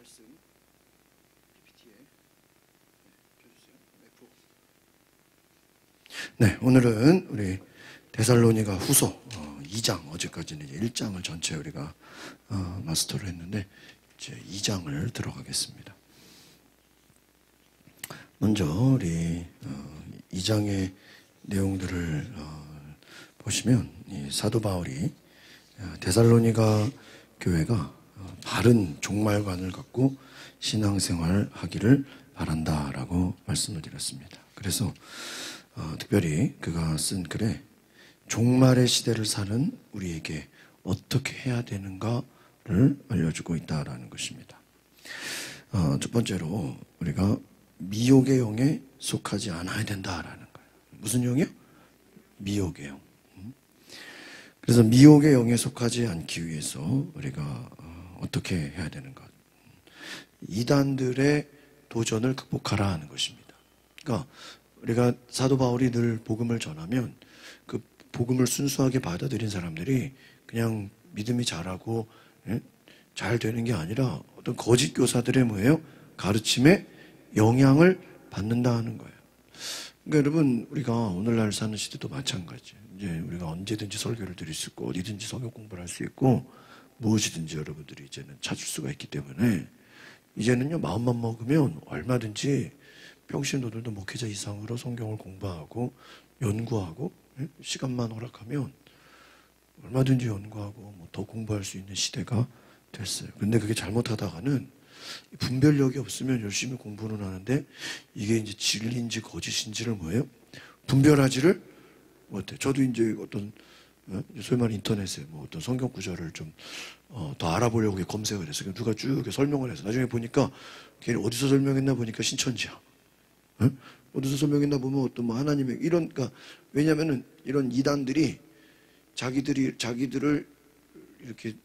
말씀 PPT에 켜주세요. 네, 오늘은 우리 데살로니가 후서 2장, 어제까지는 이제 1장을 전체 우리가 마스터를 했는데 이제 2장을 들어가겠습니다. 먼저 우리 2장의 내용들을 보시면 이 사도 바울이 데살로니가 교회가 바른 종말관을 갖고 신앙생활 하기를 바란다라고 말씀을 드렸습니다. 그래서 특별히 그가 쓴 글에 종말의 시대를 사는 우리에게 어떻게 해야 되는가를 알려주고 있다라는 것입니다. 첫 번째로 우리가 미혹의 영에 속하지 않아야 된다라는 거예요. 무슨 영이요? 미혹의 영. 그래서 미혹의 영에 속하지 않기 위해서 우리가 어떻게 해야 되는가? 이단들의 도전을 극복하라 하는 것입니다. 그러니까 우리가 사도 바울이 늘 복음을 전하면 그 복음을 순수하게 받아들인 사람들이 그냥 믿음이 잘하고 잘 되는 게 아니라 어떤 거짓 교사들의 뭐예요? 가르침에 영향을 받는다 하는 거예요. 그러니까 여러분 우리가 오늘날 사는 시대도 마찬가지예요. 이제 우리가 언제든지 설교를 드릴 수 있고 어디든지 성경 공부를 할 수 있고 무엇이든지 여러분들이 이제는 찾을 수가 있기 때문에 이제는요 마음만 먹으면 얼마든지 평신도들도 목회자 이상으로 성경을 공부하고 연구하고 시간만 허락하면 얼마든지 연구하고 뭐 더 공부할 수 있는 시대가 됐어요. 근데 그게 잘못하다가는 분별력이 없으면 열심히 공부는 하는데 이게 이제 진리인지 거짓인지를 뭐예요? 분별하지를 못해. 저도 이제 어떤 소위 말하는 인터넷에 뭐 어떤 성경 구절을 좀 더 알아보려고 검색을 했어요. 누가 쭉 설명을 해서 나중에 보니까 걔 어디서 설명했나 보니까 신천지야. 어디서 설명했나 보면 어떤 뭐 하나님의 이런 그러니까 왜냐면은 이런 이단들이 자기들을 이렇게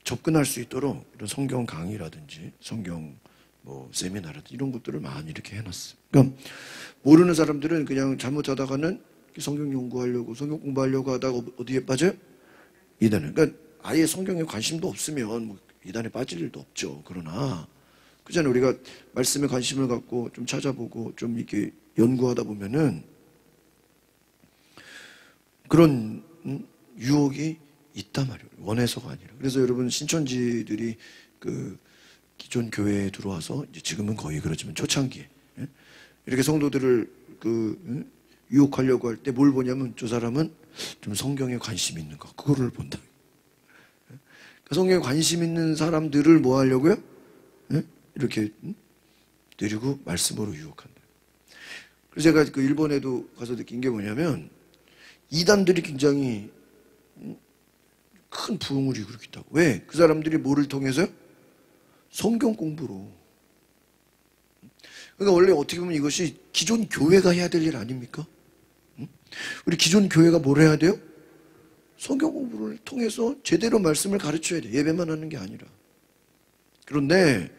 접근할 수 있도록 이런 성경 강의라든지 성경 뭐 세미나라든지 이런 것들을 많이 이렇게 해놨어요. 그러니까 모르는 사람들은 그냥 잘못하다가는 성경 연구하려고 성경 공부하려고 하다가 어디에 빠져요? 이단에. 그러니까 아예 성경에 관심도 없으면 뭐 이단에 빠질 일도 없죠. 그러나 그잖아요. 우리가 말씀에 관심을 갖고 좀 찾아보고 좀 이렇게 연구하다 보면은 그런 유혹이 있단 말이에요. 원해서가 아니라. 그래서 여러분 신천지들이 그 기존 교회에 들어와서 이제 지금은 거의 그렇지만 초창기에 이렇게 성도들을 유혹하려고 할 때 뭘 보냐면 저 사람은 좀 성경에 관심이 있는가 그거를 본다. 그 성경에 관심 있는 사람들을 뭐 하려고요? 이렇게 데리고 말씀으로 유혹한다. 그래서 제가 그 일본에도 가서 느낀 게 뭐냐면 이단들이 굉장히 큰 부흥을 이루고 있다고. 왜? 그 사람들이 뭐를 통해서요? 성경 공부로. 그러니까 원래 어떻게 보면 이것이 기존 교회가 해야 될 일 아닙니까? 우리 기존 교회가 뭘 해야 돼요? 성경 공부를 통해서 제대로 말씀을 가르쳐야 돼. 예배만 하는 게 아니라. 그런데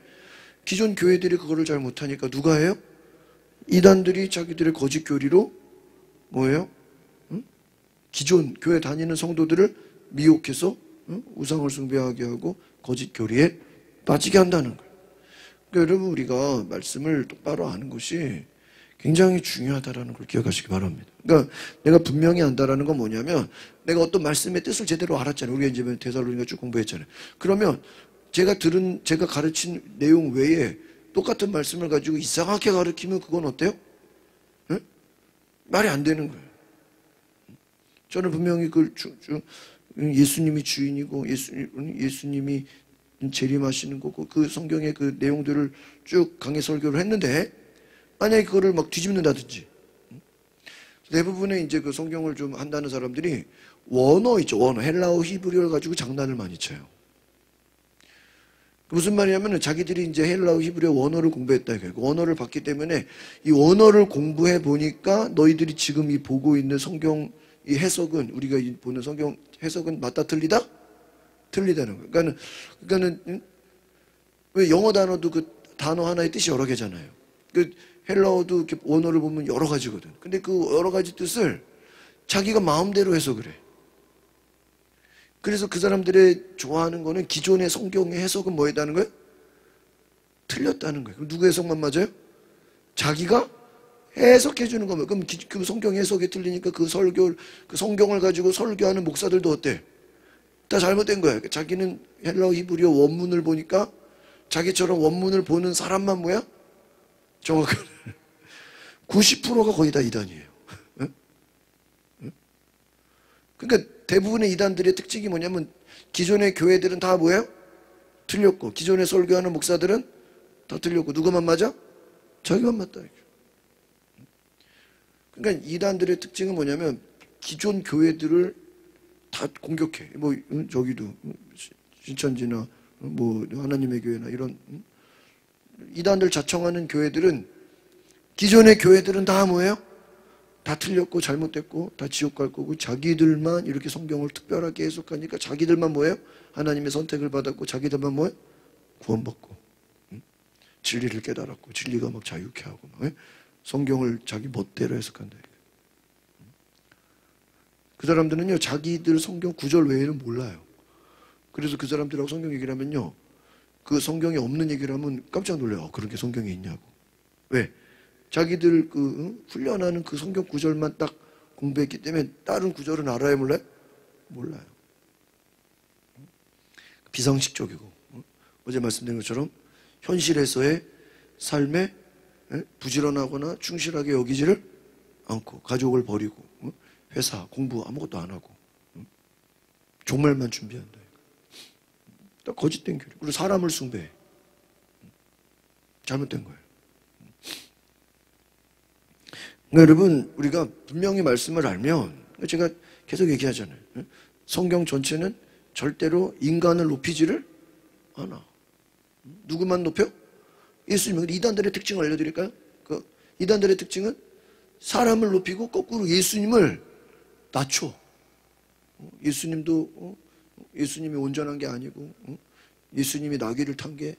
기존 교회들이 그거를 잘 못하니까 누가 해요? 이단들이 자기들의 거짓 교리로 뭐예요? 기존 교회 다니는 성도들을 미혹해서 우상을 숭배하게 하고 거짓 교리에 빠지게 한다는 거예요. 그러니까 여러분 우리가 말씀을 똑바로 아는 것이 굉장히 중요하다는 걸 기억하시기 바랍니다. 그러니까 내가 분명히 안다라는 건 뭐냐면 내가 어떤 말씀의 뜻을 제대로 알았잖아요. 우리가 이제 데살로니가 쭉 공부했잖아요. 그러면 제가 가르친 내용 외에 똑같은 말씀을 가지고 이상하게 가르치면 그건 어때요? 말이 안 되는 거예요. 저는 분명히 예수님이 주인이고 예수님이 재림하시는 거고 그 성경의 그 내용들을 쭉 강의 설교를 했는데 만약에 그거를 막 뒤집는다든지 대부분의 이제 그 성경을 좀 한다는 사람들이 원어 있죠. 원어 헬라어 히브리어를 가지고 장난을 많이 쳐요. 무슨 말이냐면은 자기들이 이제 헬라어 히브리어 원어를 공부했다 이거예요. 원어를 봤기 때문에 이 원어를 공부해 보니까 너희들이 지금 이 보고 있는 성경 이 해석은 우리가 보는 성경 해석은 맞다 틀리다? 틀리다는 거예요. 그러니까는 왜 영어 단어도 그 단어 하나의 뜻이 여러 개잖아요. 그 헬라어도 이렇게 원어를 보면 여러 가지거든. 근데 그 여러 가지 뜻을 자기가 마음대로 해서 그래. 그래서 그 사람들의 좋아하는 거는 기존의 성경의 해석은 뭐였다는 거예요? 틀렸다는 거예요. 그럼 누구 해석만 맞아요? 자기가 해석해 주는 거면. 그럼 그 성경 해석이 틀리니까 그 성경을 가지고 설교하는 목사들도 어때? 다 잘못된 거야. 자기는 헬라어 히브리어 원문을 보니까 자기처럼 원문을 보는 사람만 뭐야? 정확한 90%가 거의 다 이단이에요. 그러니까 대부분의 이단들의 특징이 뭐냐면 기존의 교회들은 다 뭐예요? 틀렸고 기존에 설교하는 목사들은 다 틀렸고 누구만 맞아? 자기만 맞다. 그러니까 이단들의 특징은 뭐냐면 기존 교회들을 다 공격해. 뭐 저기도 신천지나 뭐 하나님의 교회나 이런 이단들 자청하는 교회들은 기존의 교회들은 다 뭐예요? 다 틀렸고 잘못됐고 다 지옥 갈 거고 자기들만 이렇게 성경을 특별하게 해석하니까 자기들만 뭐예요? 하나님의 선택을 받았고 자기들만 뭐예요? 구원받고 진리를 깨달았고 진리가 막 자유케 하고 막, 성경을 자기 멋대로 해석한다. 그 사람들은요 자기들 성경 구절 외에는 몰라요. 그래서 그 사람들하고 성경 얘기를 하면요 그 성경에 없는 얘기를 하면 깜짝 놀라요. 그런 게 성경에 있냐고. 왜? 자기들 그 훈련하는 그 성경 구절만 딱 공부했기 때문에 다른 구절은 알아요 몰라요? 몰라요. 비상식적이고 어제 말씀드린 것처럼 현실에서의 삶에 부지런하거나 충실하게 여기지를 않고 가족을 버리고 회사 공부 아무것도 안 하고 종말만 준비한다. 딱 거짓된 교리. 그리고 사람을 숭배해. 잘못된 거예요. 그러니까 여러분 우리가 분명히 말씀을 알면 제가 계속 얘기하잖아요. 성경 전체는 절대로 인간을 높이지를 않아. 누구만 높여? 예수님. 이단들의 특징을 알려드릴까요? 그 이단들의 특징은 사람을 높이고 거꾸로 예수님을 낮춰. 예수님도 예수님이 온전한 게 아니고 예수님이 나귀를 탄 게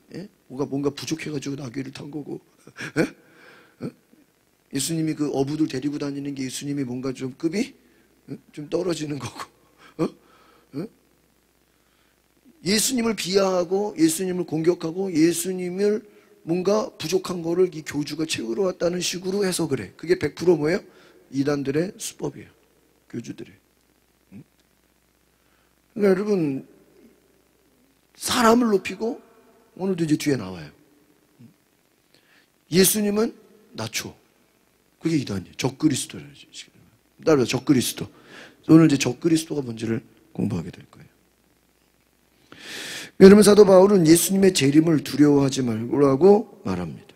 뭔가 부족해가지고 나귀를 탄 거고 예수님이 그 어부들 데리고 다니는 게 예수님이 뭔가 좀 급이 좀 떨어지는 거고 예수님을 비하하고 예수님을 공격하고 예수님을 뭔가 부족한 거를 이 교주가 채우러 왔다는 식으로 해석을 해. 그게 100% 뭐예요? 이단들의 수법이에요. 교주들의. 그러니까 여러분 사람을 높이고 오늘도 이제 뒤에 나와요. 예수님은 낮춰. 그게 이단이에요. 적그리스도라는 따라서 적그리스도. 오늘 이제 적그리스도가 뭔지를 공부하게 될 거예요. 여러분 사도 바울은 예수님의 재림을 두려워하지 말라고 말합니다.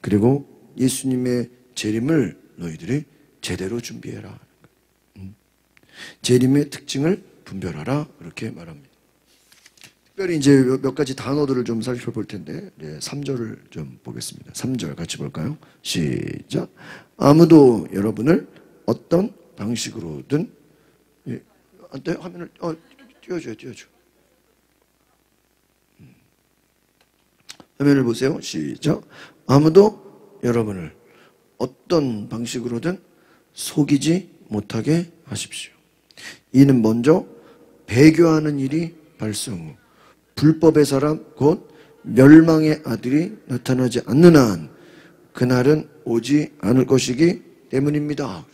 그리고 예수님의 재림을 너희들이 제대로 준비해라. 재림의 특징을 분별하라 이렇게 말합니다. 특별히 이제 몇 가지 단어들을 좀 살펴볼 텐데 3절을 좀 보겠습니다. 3절 같이 볼까요? 시작. 아무도 여러분을 어떤 방식으로든 화면을 띄워줘. 화면을 보세요. 시작. 아무도 여러분을 어떤 방식으로든 속이지 못하게 하십시오. 이는 먼저 배교하는 일이 발생 후 불법의 사람 곧 멸망의 아들이 나타나지 않는 한 그날은 오지 않을 것이기 때문입니다.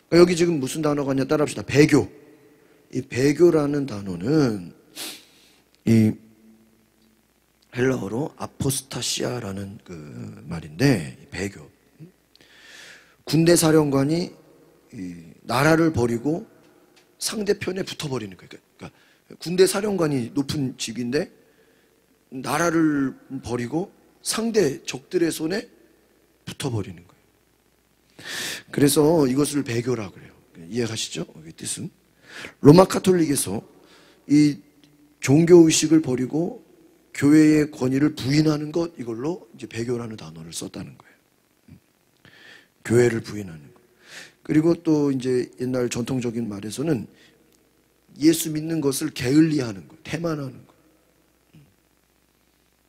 그러니까 여기 지금 무슨 단어가 있냐 따라합시다. 배교. 이 배교라는 단어는 이 헬라어로 아포스타시아라는 그 말인데 배교. 군대 사령관이 나라를 버리고 상대편에 붙어버리는 거예요. 그러니까 군대 사령관이 높은 직인데 나라를 버리고 상대 적들의 손에 붙어버리는 거예요. 그래서 이것을 배교라고 그래요. 이해가시죠? 이 뜻은 로마 카톨릭에서 이 종교의식을 버리고 교회의 권위를 부인하는 것 이걸로 이제 배교라는 단어를 썼다는 거예요. 교회를 부인하는 것. 그리고 또 이제 옛날 전통적인 말에서는 예수 믿는 것을 게을리하는 것, 태만하는 것,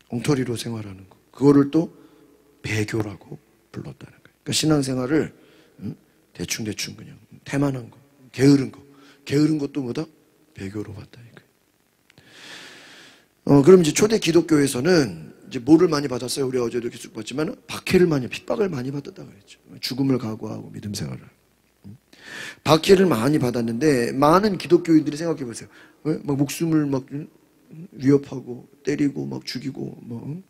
엉터리로 생활하는 것, 그거를 또 배교라고 불렀다는 거예요. 그러니까 신앙생활을 대충 그냥 태만한 거, 게으른 것도 뭐다? 배교로 봤다 이거예요. 그럼 이제 초대 기독교에서는 이제 뭐를 많이 받았어요? 우리 어제도 이렇게 쭉 봤지만 박해를 많이, 핍박을 많이 받았다고 했죠. 죽음을 각오하고 믿음 생활을. 박해를 많이 받았는데 많은 기독교인들이 생각해 보세요. 막 목숨을 막 위협하고 때리고 막 죽이고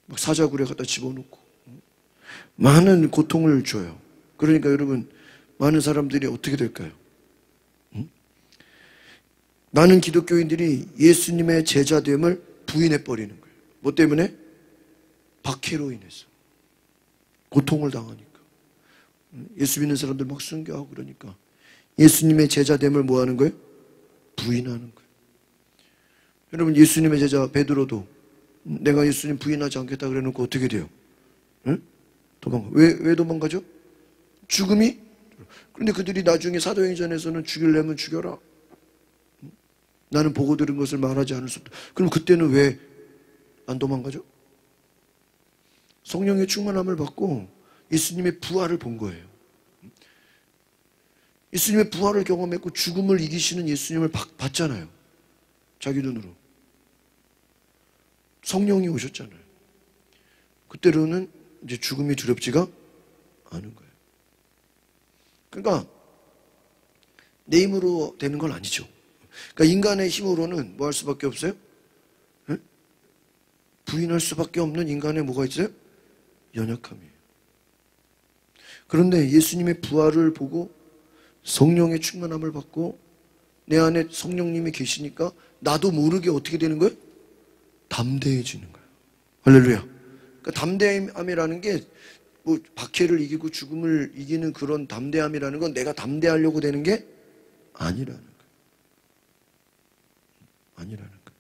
막 사자굴에 갖다 집어넣고 많은 고통을 줘요. 그러니까 여러분 많은 사람들이 어떻게 될까요? 많은 기독교인들이 예수님의 제자됨을 부인해 버리는 거예요. 뭐 때문에? 박해로 인해서. 고통을 당하니까. 예수 믿는 사람들 막 순교하고 그러니까 예수님의 제자됨을 뭐 하는 거예요? 부인하는 거예요. 여러분 예수님의 제자 베드로도 내가 예수님 부인하지 않겠다 그래놓고 어떻게 돼요? 응? 도망가. 왜 도망가죠? 죽음이? 그런데 그들이 나중에 사도행전에서는 죽이려면 죽여라. 나는 보고 들은 것을 말하지 않을 수 없다. 그럼 그때는 왜 안 도망가죠? 성령의 충만함을 받고 예수님의 부활을 본 거예요. 예수님의 부활을 경험했고 죽음을 이기시는 예수님을 봤잖아요. 자기 눈으로. 성령이 오셨잖아요. 그때로는 이제 죽음이 두렵지가 않은 거예요. 그러니까 내 힘으로 되는 건 아니죠. 그러니까 인간의 힘으로는 뭐 할 수밖에 없어요? 네? 부인할 수밖에 없는 인간의 뭐가 있어요? 연약함이에요. 그런데 예수님의 부활을 보고 성령의 충만함을 받고 내 안에 성령님이 계시니까 나도 모르게 어떻게 되는 거예요? 담대해지는 거예요. 할렐루야. 그러니까 담대함이라는 게 뭐 박해를 이기고 죽음을 이기는 그런 담대함이라는 건 내가 담대하려고 되는 게 아니라는 거예요. 아니라는 거예요.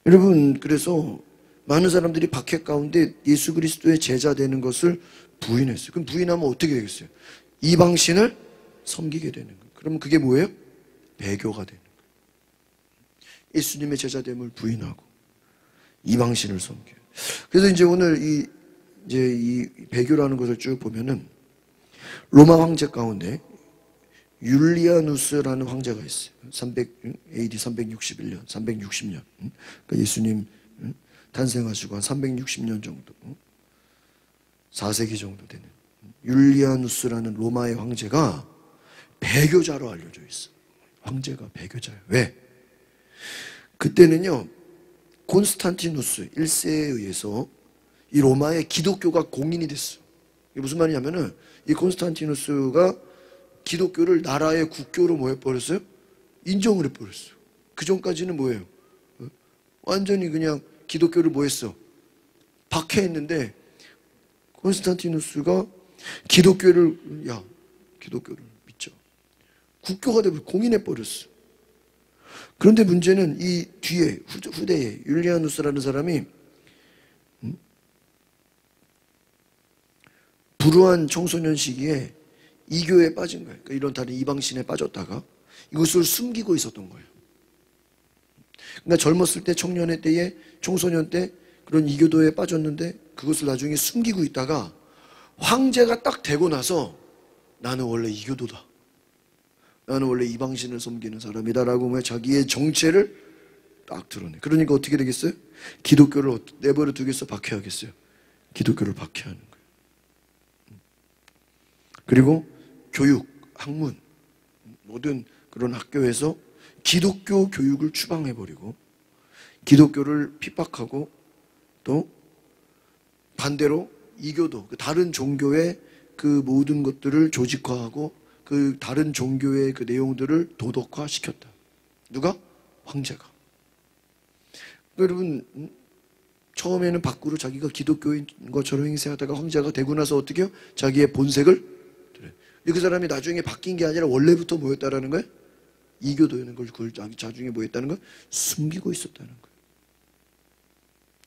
여러분 그래서 많은 사람들이 박해 가운데 예수 그리스도의 제자 되는 것을 부인했어요. 그럼 부인하면 어떻게 되겠어요? 이방신을 섬기게 되는 거예요. 그러면 그게 뭐예요? 배교가 되는 거예요. 예수님의 제자됨을 부인하고 이방신을 섬겨요. 그래서 이제 오늘 이 배교라는 것을 쭉 보면은 로마 황제 가운데 율리아누스라는 황제가 있어요. AD 361년, 360년. 그러니까 예수님 탄생하시고 한 360년 정도, 4세기 정도 되는 율리아누스라는 로마의 황제가 배교자로 알려져 있어. 황제가 배교자예요. 왜? 그때는요, 콘스탄티누스 1세에 의해서 이 로마의 기독교가 공인이 됐어. 이게 무슨 말이냐면은 이 콘스탄티누스가 기독교를 나라의 국교로 뭐 해버렸어요? 인정을 해버렸어. 그 전까지는 뭐예요? 완전히 그냥 기독교를 뭐 했어? 박해했는데 콘스탄티누스가 기독교를 믿죠. 국교가 되고 공인해버렸어. 그런데 문제는 이 뒤에 후대에 율리아누스라는 사람이 불우한 청소년 시기에 이교에 빠진 거예요. 그러니까 이런 다른 이방신에 빠졌다가 이것을 숨기고 있었던 거예요. 그러니까 젊었을 때, 청년의 때에, 청소년 때 그런 이교도에 빠졌는데 그것을 나중에 숨기고 있다가 황제가 딱 되고 나서 나는 원래 이교도다. 나는 원래 이방신을 섬기는 사람이다라고 자기의 정체를 딱 드러내. 그러니까 어떻게 되겠어요? 기독교를 내버려 두겠어? 박해하겠어요? 기독교를 박해하는 거예요. 그리고 교육, 학문, 모든 그런 학교에서 기독교 교육을 추방해버리고 기독교를 핍박하고 또 반대로 이교도, 다른 종교의 그 모든 것들을 조직화하고 그 다른 종교의 그 내용들을 도덕화시켰다. 누가? 황제가. 여러분 처음에는 밖으로 자기가 기독교인 것처럼 행세하다가 황제가 되고 나서 어떻게 해요? 자기의 본색을 드려요. 그 사람이 나중에 바뀐 게 아니라 원래부터 뭐였다라는 거예요? 이교도였는 걸 그걸 나중에 뭐였다는 거예요? 숨기고 있었다는 거예요.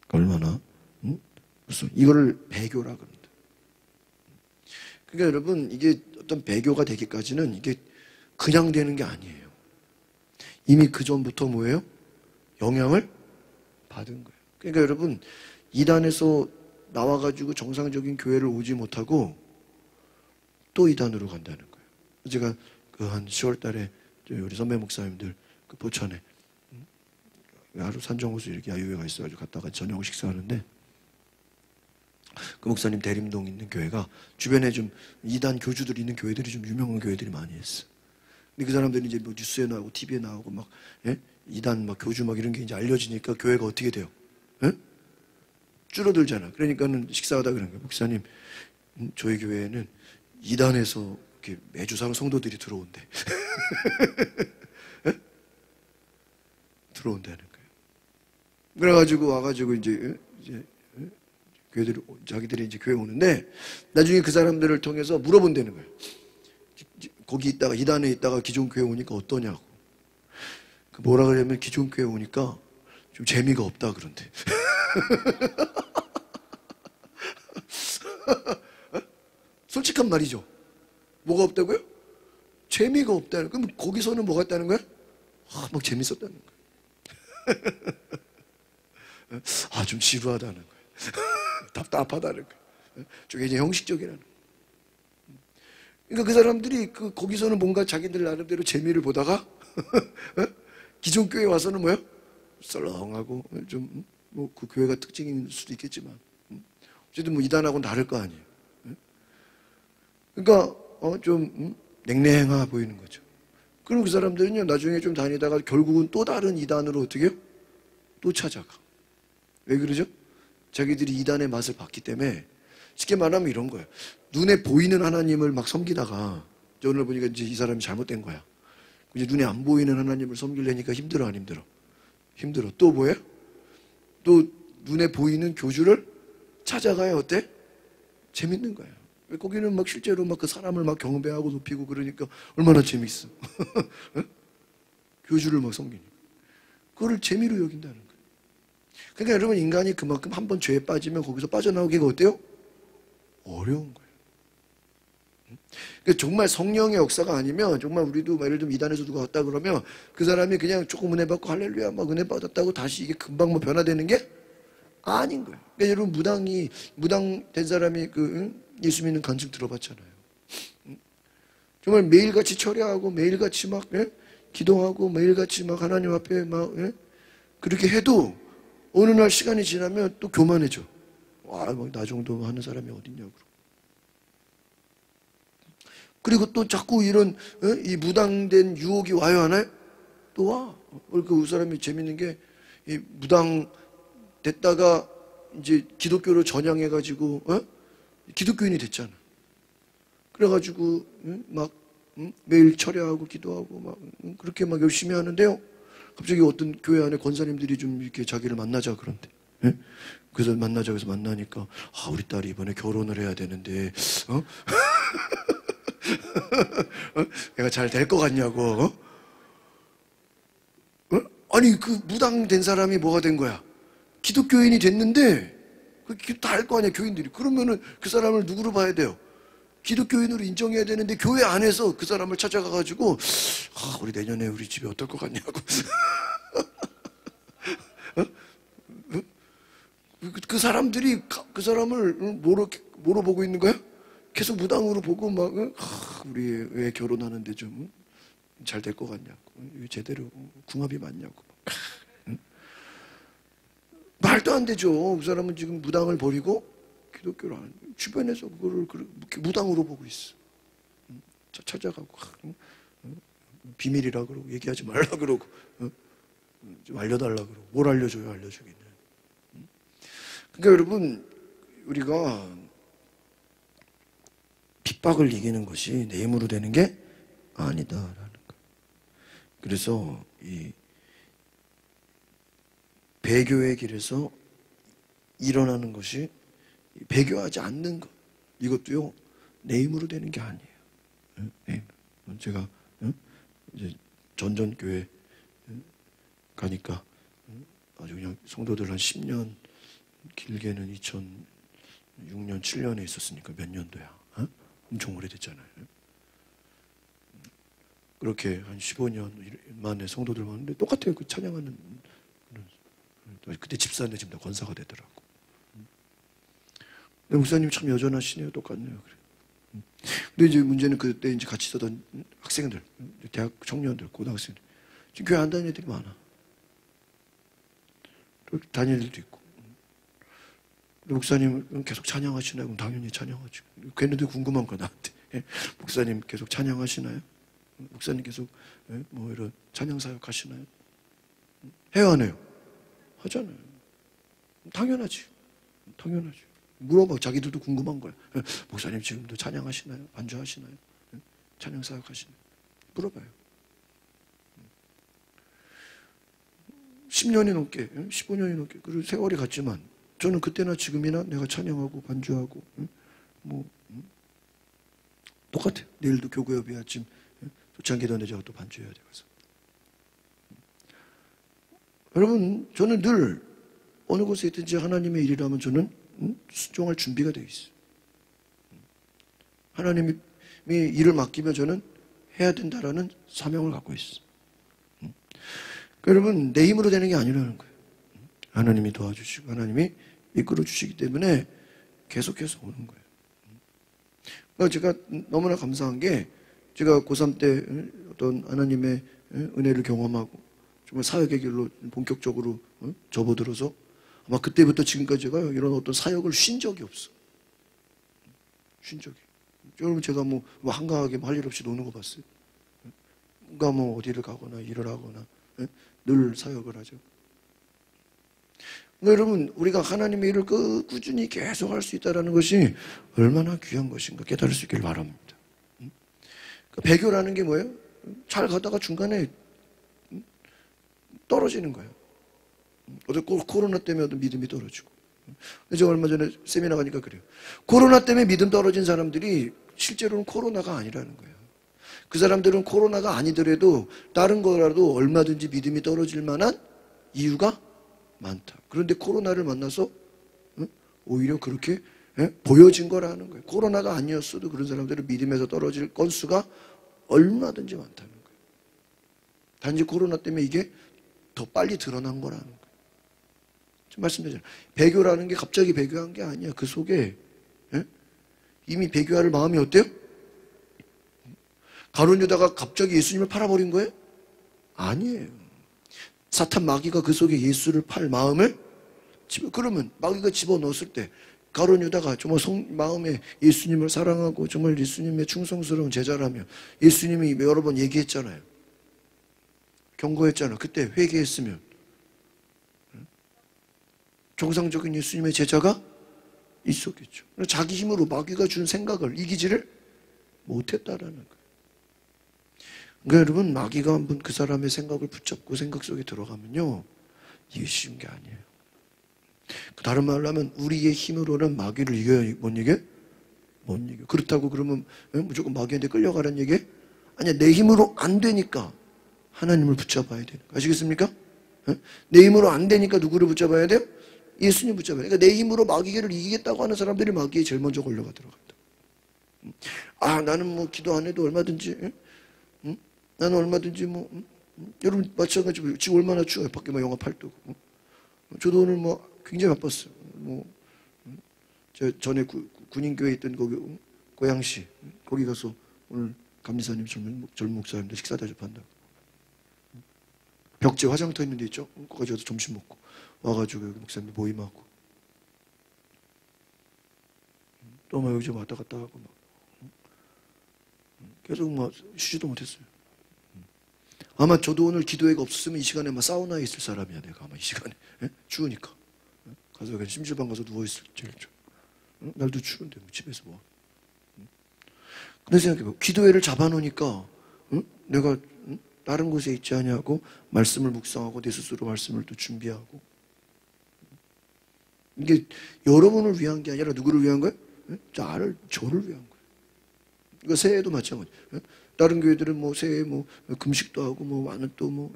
얼마나 무슨 이거를 배교라 그럽니다. 그러니까 여러분 이게 어떤 배교가 되기까지는 이게 그냥 되는 게 아니에요. 이미 그 전부터 뭐예요? 영향을 받은 거예요. 그러니까 여러분 이단에서 나와가지고 정상적인 교회를 오지 못하고 또 이단으로 간다는 거예요. 제가 그 한 10월 달에 우리 선배 목사님들 그 포천에 하루 산정호수 이렇게 야유회가 있어가지고 갔다가 저녁 식사하는데 그 목사님 대림동 있는 교회가 주변에 좀 이단 교주들이 있는 교회들이 좀 유명한 교회들이 많이 있어. 근데 그 사람들이 이제 뭐 뉴스에 나오고 TV에 나오고 막 예? 이단 막 교주 막 이런 게 이제 알려지니까 교회가 어떻게 돼요? 예? 줄어들잖아. 그러니까는 식사하다 그런 거예요. 목사님, 저희 교회에는 이단에서 이렇게 매주 성도들이 들어온대. 예? 들어온다는 거예요. 그래가지고 와가지고 이제 교회들이 자기들이 이제 교회 오는데 나중에 그 사람들을 통해서 물어본다는 거예요. 거기 있다가 이단에 있다가 기존 교회 오니까 어떠냐고. 그 뭐라 그러냐면 기존 교회 오니까 좀 재미가 없다 그런데. 솔직한 말이죠. 뭐가 없다고요? 재미가 없다는. 그럼 거기서는 뭐가 있다는 거야? 막 재밌었다는 거야. 좀 지루하다는 거야. 답답하다는 거야. 저게 이제 형식적이라는 거야. 그러니까 그 사람들이 거기서는 뭔가 자기들 나름대로 재미를 보다가 기존 교회 와서는 뭐야? 썰렁하고 좀 뭐 그 교회가 특징일 수도 있겠지만 어쨌든 뭐 이단하고는 다를 거 아니에요. 그러니까 좀 냉랭해 보이는 거죠. 그럼 그 사람들은요 나중에 좀 다니다가 결국은 또 다른 이단으로 어떻게 해요? 또 찾아가. 왜 그러죠? 자기들이 이단의 맛을 봤기 때문에. 쉽게 말하면 이런 거예요. 눈에 보이는 하나님을 막 섬기다가 오늘 보니까 이제 이 사람이 잘못된 거야. 이제 눈에 안 보이는 하나님을 섬기려니까 힘들어 안 힘들어? 힘들어. 또 뭐예요? 또 눈에 보이는 교주를 찾아가야 어때? 재밌는 거예요. 거기는 막 실제로 막 그 사람을 막 경배하고 높이고 그러니까 얼마나 재밌어. 교주를 막 섬기니까. 그거를 재미로 여긴다는 거예요. 그러니까 여러분 인간이 그만큼 한번 죄에 빠지면 거기서 빠져나오기가 어때요? 어려운 거예요. 그러니까 정말 성령의 역사가 아니면 정말 우리도 예를 들면 이단에서 누가 왔다 그러면 그 사람이 그냥 조금 은혜 받고 할렐루야 막 은혜 받았다고 다시 이게 금방 뭐 변화되는 게 아닌 거예요. 그러니까 여러분 무당된 사람이 예수 믿는 간증 들어봤잖아요. 정말 매일같이 철야하고 매일같이 막 기도하고 매일같이 막 하나님 앞에 막 그렇게 해도 어느 날 시간이 지나면 또 교만해져. 막 나 정도 하는 사람이 어딨냐고. 그리고 또 자꾸 이런 이 무당된 유혹이 와요 안 와요? 또 와. 그 사람이 재밌는 게 이 무당 됐다가 이제 기독교로 전향해가지고 기독교인이 됐잖아. 그래가지고 막 매일 철야하고 기도하고 막 그렇게 막 열심히 하는데요. 갑자기 어떤 교회 안에 권사님들이 좀 이렇게 자기를 만나자 그런데. 그래서 만나자고 해서 만나니까 우리 딸이 이번에 결혼을 해야 되는데 내가 잘 될 것 같냐고. 아니 그 무당된 사람이 뭐가 된 거야? 기독교인이 됐는데 다 알 거 아니야 교인들이. 그러면은 그 사람을 누구로 봐야 돼요? 기독교인으로 인정해야 되는데 교회 안에서 그 사람을 찾아가가지고 우리 내년에 우리 집에 어떨 것 같냐고. 그 사람들이 그 사람을 뭐로 보고 있는 거야? 계속 무당으로 보고 막 우리 왜 결혼하는데 좀 잘 될 것 같냐고, 제대로 궁합이 맞냐고. 말도 안 되죠. 그 사람은 지금 무당을 버리고 기독교를 하는 주변에서 그거를 무당으로 보고 있어. 찾아가고 비밀이라 그러고 얘기하지 말라 그러고 좀 알려달라 그러고 뭘 알려줘요 알려주기는. 그러니까 여러분 우리가 핍박을 이기는 것이 내 힘으로 되는 게 아니다라는 거. 그래서 이 배교의 길에서 일어나는 것이 배교하지 않는 것, 이것도요 내 힘으로 되는 게 아니에요. 네. 제가 이제 전전교회 가니까 아주 그냥 성도들 한 10년, 길게는 2006년, 7년에 있었으니까 몇 년도야? 엄청 오래됐잖아요. 그렇게 한 15년 만에 성도들 많은데 똑같아요. 그 찬양하는 그때 집사인데 지금 다 권사가 되더라고. 근데 목사님 참 여전하시네요. 똑같네요. 그래. 근데 이제 문제는 그때 이제 같이 있었던 학생들, 대학 청년들, 고등학생들. 지금 교회 안 다니는 애들이 많아. 또 다니는 애들도 있고. 목사님 계속 찬양하시나요? 그럼 당연히 찬양하죠. 걔네들 궁금한 거야, 나한테. 목사님 계속 찬양하시나요? 목사님 계속 뭐 이런 찬양 사역 하시나요? 해요, 안 해요? 하잖아요. 당연하지. 당연하지. 물어봐. 자기들도 궁금한 거야. 목사님 지금도 찬양하시나요? 반주하시나요? 찬양 사역 하시나요? 물어봐요. 10년이 넘게, 15년이 넘게, 그리고 세월이 갔지만 저는 그때나 지금이나 내가 찬양하고 반주하고 똑같아요. 내일도 교구 예배 아침 초창기 전에 제가 또 반주해야 돼서. 여러분, 저는 늘 어느 곳에 있든지 하나님의 일이라면 저는 순종할 준비가 되어 있어요. 하나님이 일을 맡기면 저는 해야 된다라는 사명을 갖고 있어요. 여러분, 내 힘으로 되는 게 아니라는 거예요. 하나님이 도와주시고 하나님이 이끌어 주시기 때문에 계속해서 오는 거예요. 그러니까 제가 너무나 감사한 게 제가 고3 때 어떤 하나님의 은혜를 경험하고 정말 사역의 길로 본격적으로 접어들어서 아마 그때부터 지금까지 제가 이런 어떤 사역을 쉰 적이 없어. 쉰 적이. 여러분, 제가 뭐 한가하게 할 일 없이 노는 거 봤어요? 뭔가 뭐 어디를 가거나 일을 하거나 늘 사역을 하죠. 그러니까 여러분, 우리가 하나님의 일을 꾸준히 계속 할 수 있다는 것이 얼마나 귀한 것인가 깨달을 수 있길 바랍니다. 그러니까 배교라는 게 뭐예요? 잘 가다가 중간에 떨어지는 거예요. 어떤 코로나 때문에 어떤 믿음이 떨어지고. 제가 얼마 전에 세미나 가니까 그래요. 코로나 때문에 믿음 떨어진 사람들이 실제로는 코로나가 아니라는 거예요. 그 사람들은 코로나가 아니더라도 다른 거라도 얼마든지 믿음이 떨어질 만한 이유가 많다. 그런데 코로나를 만나서 오히려 그렇게 보여진 거라는 거예요. 코로나가 아니었어도 그런 사람들은 믿음에서 떨어질 건수가 얼마든지 많다는 거예요. 단지 코로나 때문에 이게 더 빨리 드러난 거라는 거예요. 지금 말씀드렸잖아요. 배교라는 게 갑자기 배교한 게 아니야. 그 속에 이미 배교할 마음이 어때요? 가룟 유다가 갑자기 예수님을 팔아버린 거예요? 아니에요. 사탄 마귀가 그 속에 예수를 팔 마음을 그러면 마귀가 집어넣었을 때 가룟 유다가 정말 마음에 예수님을 사랑하고 정말 예수님의 충성스러운 제자라며 예수님이 여러 번 얘기했잖아요. 경고했잖아요. 그때 회개했으면 정상적인 예수님의 제자가 있었겠죠. 자기 힘으로 마귀가 준 생각을 이기지를 못했다라는 거예요. 그러니까 여러분, 마귀가 한번 그 사람의 생각을 붙잡고 생각 속에 들어가면요, 이게 쉬운 게 아니에요. 다른 말로 하면 우리의 힘으로는 마귀를 이겨야 못 이겨? 못 이겨. 그렇다고 그러면 무조건 마귀한테 끌려가라는 얘기? 아니야, 내 힘으로 안 되니까 하나님을 붙잡아야 되는 거 아시겠습니까? 내 힘으로 안 되니까 누구를 붙잡아야 돼요? 예수님 붙잡아야 돼요. 그러니까 내 힘으로 마귀를 이기겠다고 하는 사람들이 마귀에 제일 먼저 걸려가 들어간다. 아, 나는 뭐 기도 안 해도 얼마든지 나는 얼마든지 여러분 마찬가지로 지금 얼마나 추워요. 밖에 뭐 영하 8도고. 저도 오늘 뭐 굉장히 바빴어요. 저 전에 군인교회에 있던 거기 고양시 거기 가서 오늘 감리사님 젊은 목사님들 식사 대접한다고. 벽지 화장터 있는 데 있죠? 거기 가서 점심 먹고 와가지고 여기 목사님들 모임하고 또 막 여기 좀 왔다 갔다 하고 막 계속 막 쉬지도 못했어요. 아마 저도 오늘 기도회가 없었으면 이 시간에 막 사우나에 있을 사람이야. 내가 아마 이 시간에 추우니까 가서 그냥 심실방 가서 누워있을 제일 좀 날도 추운데 뭐 집에서 뭐. 근데 생각해봐. 기도회를 잡아놓으니까 내가 다른 곳에 있지 않냐고 말씀을 묵상하고 내 스스로 말씀을 또 준비하고 이게 여러분을 위한 게 아니라 누구를 위한 거예요? 저를 위한 거예요. 그러니까 새해도 마찬가지. 다른 교회들은 뭐 새해 뭐 금식도 하고 뭐 많은 또 뭐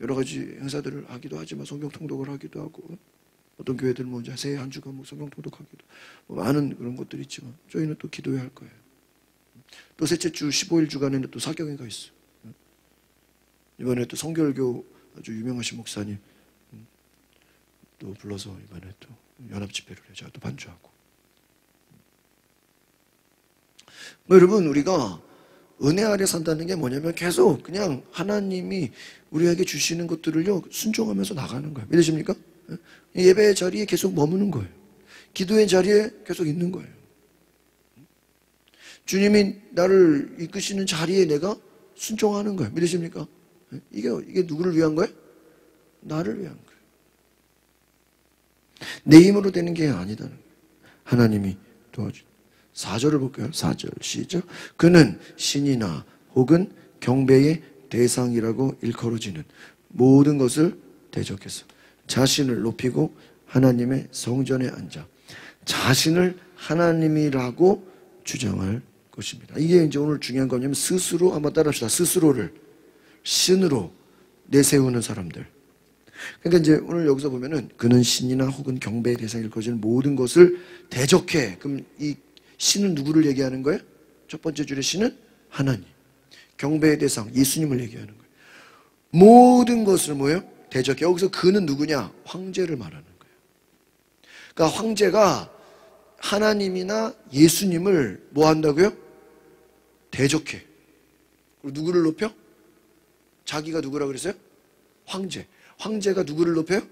여러 가지 행사들을 하기도 하지만 성경 통독을 하기도 하고 어떤 교회들은 뭐 이제 새해 한 주간 뭐 성경 통독하기도 뭐 많은 그런 것들이 있지만 저희는 또 기도회 할 거예요. 또 셋째 주 15일 주간에는 또 사경회가 있어요. 이번에 또 성결교 아주 유명하신 목사님 또 불러서 이번에 또 연합 집회를 해요. 제가 또 반주하고. 여러분, 우리가 은혜 아래 산다는 게 뭐냐면 계속 그냥 하나님이 우리에게 주시는 것들을요, 순종하면서 나가는 거예요. 믿으십니까? 예배의 자리에 계속 머무는 거예요. 기도의 자리에 계속 있는 거예요. 주님이 나를 이끄시는 자리에 내가 순종하는 거예요. 믿으십니까? 이게 누구를 위한 거예요? 나를 위한 거예요. 내 힘으로 되는 게 아니다는 거예요. 하나님이 도와주. 4절을 볼까요? 4절 시작. 그는 신이나 혹은 경배의 대상이라고 일컬어지는 모든 것을 대적해서 자신을 높이고 하나님의 성전에 앉아 자신을 하나님이라고 주장할 것입니다. 이게 이제 오늘 중요한 거냐면 스스로, 한번 따라합시다. 스스로를 신으로 내세우는 사람들. 그러니까 이제 오늘 여기서 보면은 그는 신이나 혹은 경배의 대상일 것인 모든 것을 대적해. 그럼 이 신은 누구를 얘기하는 거예요? 첫 번째 줄의 신은 하나님. 경배의 대상, 예수님을 얘기하는 거예요. 모든 것을 뭐예요? 대적해. 여기서 그는 누구냐? 황제를 말하는 거예요. 그러니까 황제가 하나님이나 예수님을 뭐 한다고요? 대적해. 그리고 누구를 높여? 자기가 누구라 그랬어요? 황제. 황제가 누구를 높여요?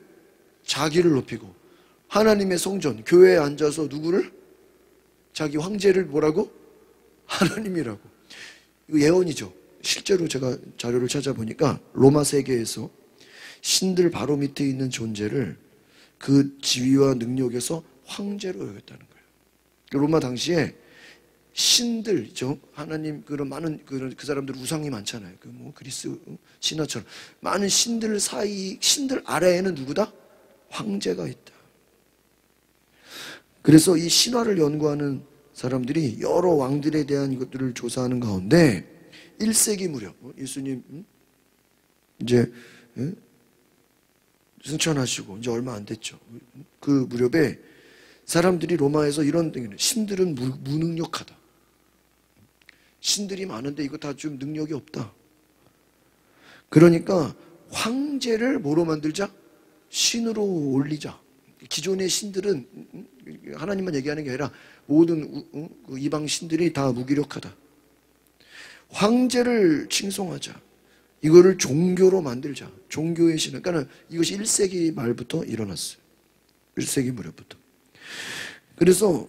자기를 높이고 하나님의 성전, 교회에 앉아서 누구를? 자기 황제를 뭐라고? 하나님이라고. 이거 예언이죠. 실제로 제가 자료를 찾아보니까 로마 세계에서 신들 바로 밑에 있는 존재를 그 지위와 능력에서 황제로 여겼다는 거예요. 로마 당시에 신들, 하나님, 그런 많은, 그 사람들 우상이 많잖아요. 그리스 신화처럼. 많은 신들 사이, 신들 아래에는 누구다? 황제가 있다. 그래서 이 신화를 연구하는 사람들이 여러 왕들에 대한 이것들을 조사하는 가운데 1세기 무렵, 예수님, 이제, 승천하시고, 이제 얼마 안 됐죠. 그 무렵에 사람들이 로마에서 이런, 신들은 무능력하다. 신들이 많은데 이거 다 좀 능력이 없다. 그러니까 황제를 뭐로 만들자? 신으로 올리자. 기존의 신들은 하나님만 얘기하는 게 아니라 모든 이방 신들이 다 무기력하다. 황제를 칭송하자. 이거를 종교로 만들자. 종교의 신을. 그러니까 이것이 1세기 말부터 일어났어요. 1세기 무렵부터. 그래서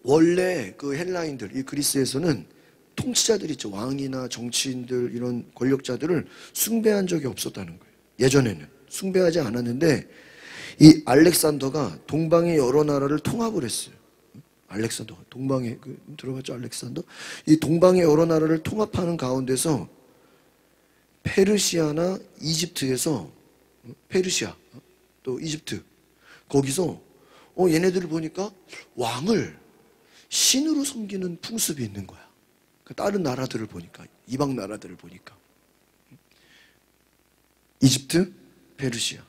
원래 그 헬라인들, 이 그리스에서는 통치자들 있죠. 왕이나 정치인들, 이런 권력자들을 숭배한 적이 없었다는 거예요. 예전에는. 숭배하지 않았는데 이 알렉산더가 동방의 여러 나라를 통합을 했어요. 알렉산더가. 동방에, 들어봤죠? 알렉산더? 이 동방의 여러 나라를 통합하는 가운데서 페르시아나 이집트에서, 페르시아, 또 이집트, 거기서, 얘네들을 보니까 왕을 신으로 섬기는 풍습이 있는 거야. 다른 나라들을 보니까, 이방 나라들을 보니까. 이집트, 페르시아.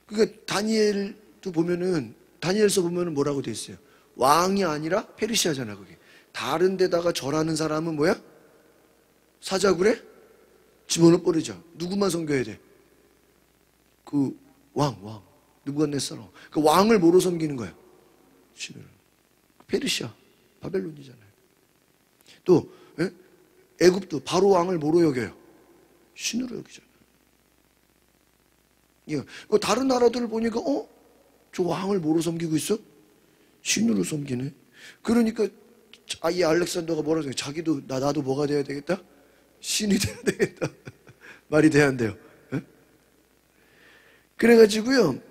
그러니까 다니엘도 보면은, 다니엘서 보면은 뭐라고 돼 있어요? 왕이 아니라 페르시아잖아, 그게. 다른 데다가 절하는 사람은 뭐야? 사자굴에 집어넣어 버리자. 누구만 섬겨야 돼? 그 왕. 느부갓네살. 그 왕을 뭐로 섬기는 거야? 신을. 페르시아, 바벨론이잖아요. 또 애굽도 바로 왕을 뭐로 여겨요? 신으로 여기잖아요. 다른 나라들을 보니까 저 왕을 뭐로 섬기고 있어? 신으로 섬기네. 그러니까 이 알렉산더가 뭐라고 해요? 자기도 나도 뭐가 돼야 되겠다? 신이 돼야 되겠다. 말이 돼야 안 돼요. 그래가지고요,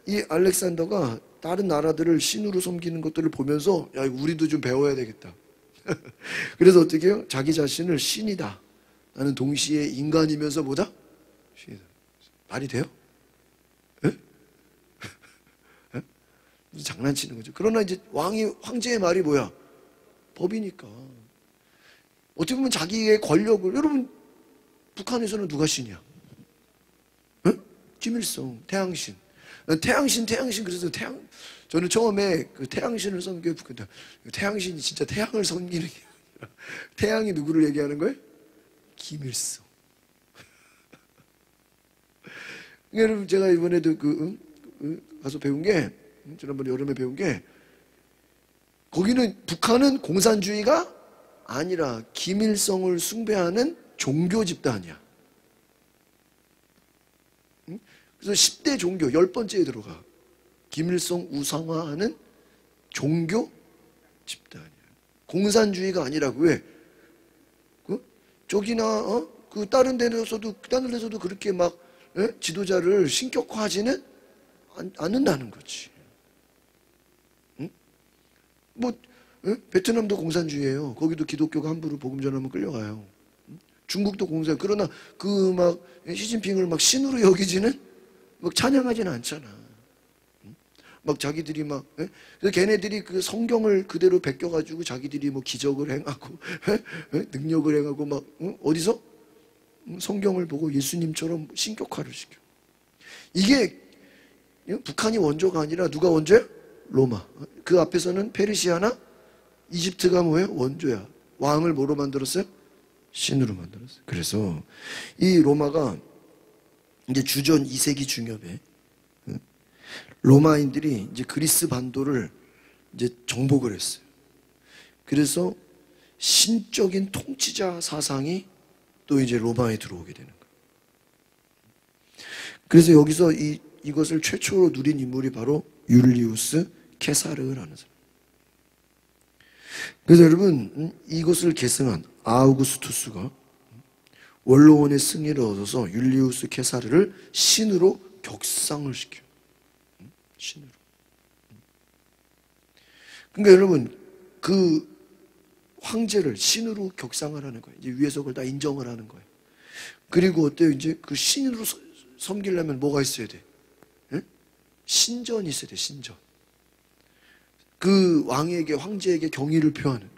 이 알렉산더가 다른 나라들을 신으로 섬기는 것들을 보면서 야, 우리도 좀 배워야 되겠다. 그래서 어떻게 해요? 자기 자신을 신이다. 나는 동시에 인간이면서 뭐다? 신이다. 말이 돼요? 장난치는 거죠. 그러나 이제 황제의 말이 뭐야? 법이니까. 어떻게 보면 자기의 권력을, 여러분, 북한에서는 누가 신이야? 김일성, 태양신. 태양신, 그래서 저는 처음에 그 태양신을 섬겨요. 태양신이 진짜 태양을 섬기는 게 아니라, 태양이 누구를 얘기하는 거예요? 김일성. 여러분, 제가 이번에도 가서 배운 게, 지난번 여름에 배운 게, 거기는 북한은 공산주의가 아니라 김일성을 숭배하는 종교 집단이야. 그래서 10대 종교 10번째에 들어가. 김일성 우상화하는 종교 집단이야. 공산주의가 아니라고. 왜? 저기나 그 다른 데서도 그렇게 막 지도자를 신격화하지는 않는다는 거지. 응? 뭐 베트남도 공산주의예요. 거기도 기독교가 함부로 복음 전하면 끌려가요. 중국도 공산. 그러나 그 막 시진핑을 막 신으로 여기지는 막 찬양하지는 않잖아. 막 자기들이 막 그래서 걔네들이 그 성경을 그대로 베껴가지고 자기들이 뭐 기적을 행하고 능력을 행하고 막 어디서 성경을 보고 예수님처럼 신격화를 시켜. 이게 북한이 원조가 아니라 누가 원조야? 로마. 그 앞에서는 페르시아나 이집트가 뭐예요? 원조야. 왕을 뭐로 만들었어요? 신으로 만들었어요. 그래서 이 로마가 이제 주전 2세기 중엽에 로마인들이 이제 그리스 반도를 이제 정복을 했어요. 그래서 신적인 통치자 사상이 또 이제 로마에 들어오게 되는 거예요. 그래서 여기서 이것을 최초로 누린 인물이 바로 율리우스 케사르라는 사람. 그래서 여러분 이것을 계승한 아우구스투스가 원로원의 승리를 얻어서 율리우스 케사르를 신으로 격상을 시켜요. 신으로. 그러니까 여러분 그 황제를 신으로 격상을 하는 거예요. 이제 위에서 그걸 다 인정을 하는 거예요. 그리고 어때요? 이제 그 신으로 섬기려면 뭐가 있어야 돼? 응? 신전이 있어야 돼. 신전. 그 왕에게 황제에게 경의를 표하는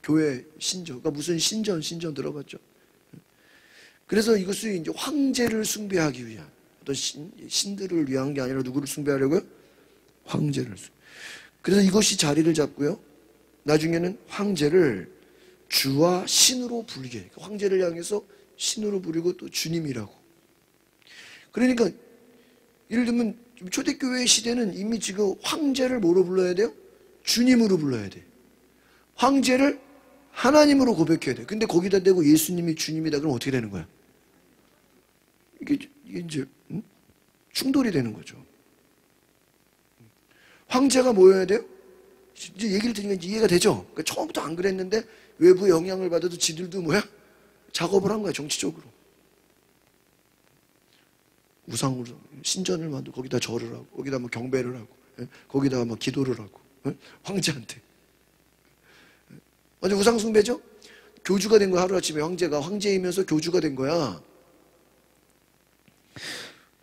교회 신전. 그러니까 무슨 신전 들어봤죠? 그래서 이것을 이제 황제를 숭배하기 위한 어떤 신들을 위한 게 아니라 누구를 숭배하려고요? 황제를. 그래서 이것이 자리를 잡고요. 나중에는 황제를 주와 신으로 부르게. 그러니까 황제를 향해서 신으로 부르고 또 주님이라고. 그러니까 예를 들면 초대교회 시대는 이미 지금 황제를 뭐로 불러야 돼요? 주님으로 불러야 돼. 황제를 하나님으로 고백해야 돼. 근데 거기다 대고 예수님이 주님이다 그러면 어떻게 되는 거야? 이게 이제 충돌이 되는 거죠. 황제가 뭐여야 돼요? 이제 얘기를 들으면 이해가 되죠? 그러니까 처음부터 안 그랬는데 외부 영향을 받아도 지들도 뭐야? 작업을 한 거야, 정치적으로. 우상으로 신전을 만들고 거기다 절을 하고 거기다 뭐 경배를 하고 거기다 뭐 기도를 하고 황제한테. 완전 우상 숭배죠? 교주가 된 거야. 하루아침에 황제가 황제이면서 교주가 된 거야.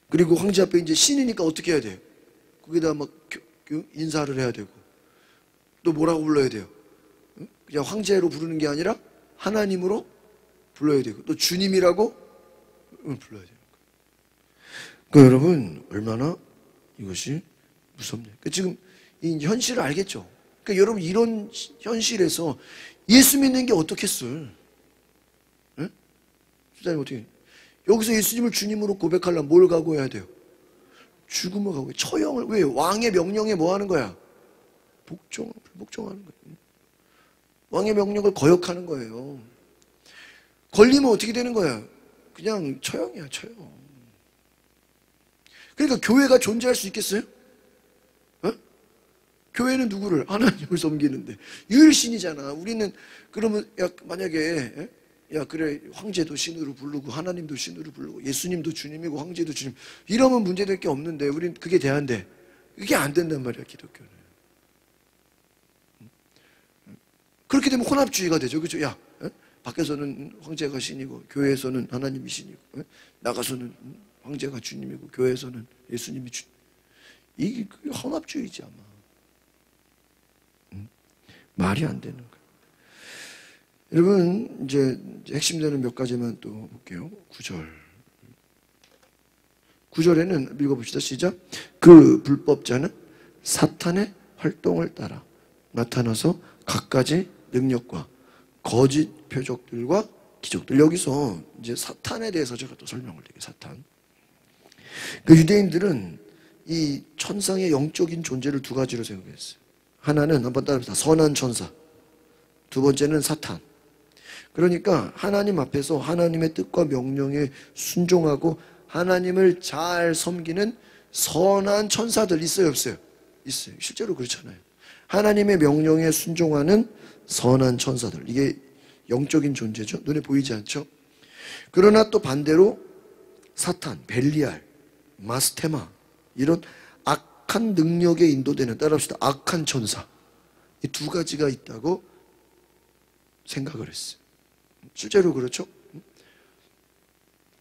그리고 황제 앞에 이제 신이니까 어떻게 해야 돼요? 거기다 막 인사를 해야 되고 또 뭐라고 불러야 돼요? 그냥 황제로 부르는 게 아니라 하나님으로 불러야 되고 또 주님이라고 불러야 되는 거예요. 그러니까 여러분 얼마나 이것이 무섭냐. 그러니까 지금 이 현실을 알겠죠? 그러니까 여러분 이런 현실에서 예수 믿는 게 어떻겠어요? 응? 수장님 어떻게? 여기서 예수님을 주님으로 고백하려면 뭘 각오해야 돼요? 죽음을 각오해. 처형을. 왜? 왕의 명령에 뭐 하는 거야? 복종하는 거예요. 왕의 명령을 거역하는 거예요. 걸리면 어떻게 되는 거야? 그냥 처형이야, 처형. 그러니까 교회가 존재할 수 있겠어요? 어? 교회는 누구를? 하나님을 섬기는데 유일신이잖아. 우리는 그러면 야 만약에 야 그래 황제도 신으로 부르고 하나님도 신으로 부르고 예수님도 주님이고 황제도 주님 이러면 문제될 게 없는데 우린 그게 돼안돼. 그게 안 된단 말이야 기독교는. 그렇게 되면 혼합주의가 되죠. 그렇죠? 야 밖에서는 황제가 신이고 교회에서는 하나님이 신이고 나가서는 황제가 주님이고 교회에서는 예수님이 주님. 이게 혼합주의지 아마. 말이 안 되는 거예요. 여러분 이제 핵심되는 몇 가지만 또 볼게요. 9절에는 읽어봅시다. 시작. 그 불법자는 사탄의 활동을 따라 나타나서 갖가지 능력과 거짓 표적들과 기적들. 여기서 이제 사탄에 대해서 제가 또 설명을 드릴게요. 사탄. 그 유대인들은 이 천상의 영적인 존재를 두 가지로 생각했어요. 하나는 한번 따라합시다. 선한 천사. 두 번째는 사탄. 그러니까 하나님 앞에서 하나님의 뜻과 명령에 순종하고 하나님을 잘 섬기는 선한 천사들 있어요, 없어요? 있어요. 실제로 그렇잖아요. 하나님의 명령에 순종하는 선한 천사들. 이게 영적인 존재죠. 눈에 보이지 않죠? 그러나 또 반대로 사탄, 벨리알, 마스테마 이런 악한 능력에 인도되는, 따라합시다. 악한 천사. 이 두 가지가 있다고 생각을 했어요. 실제로 그렇죠?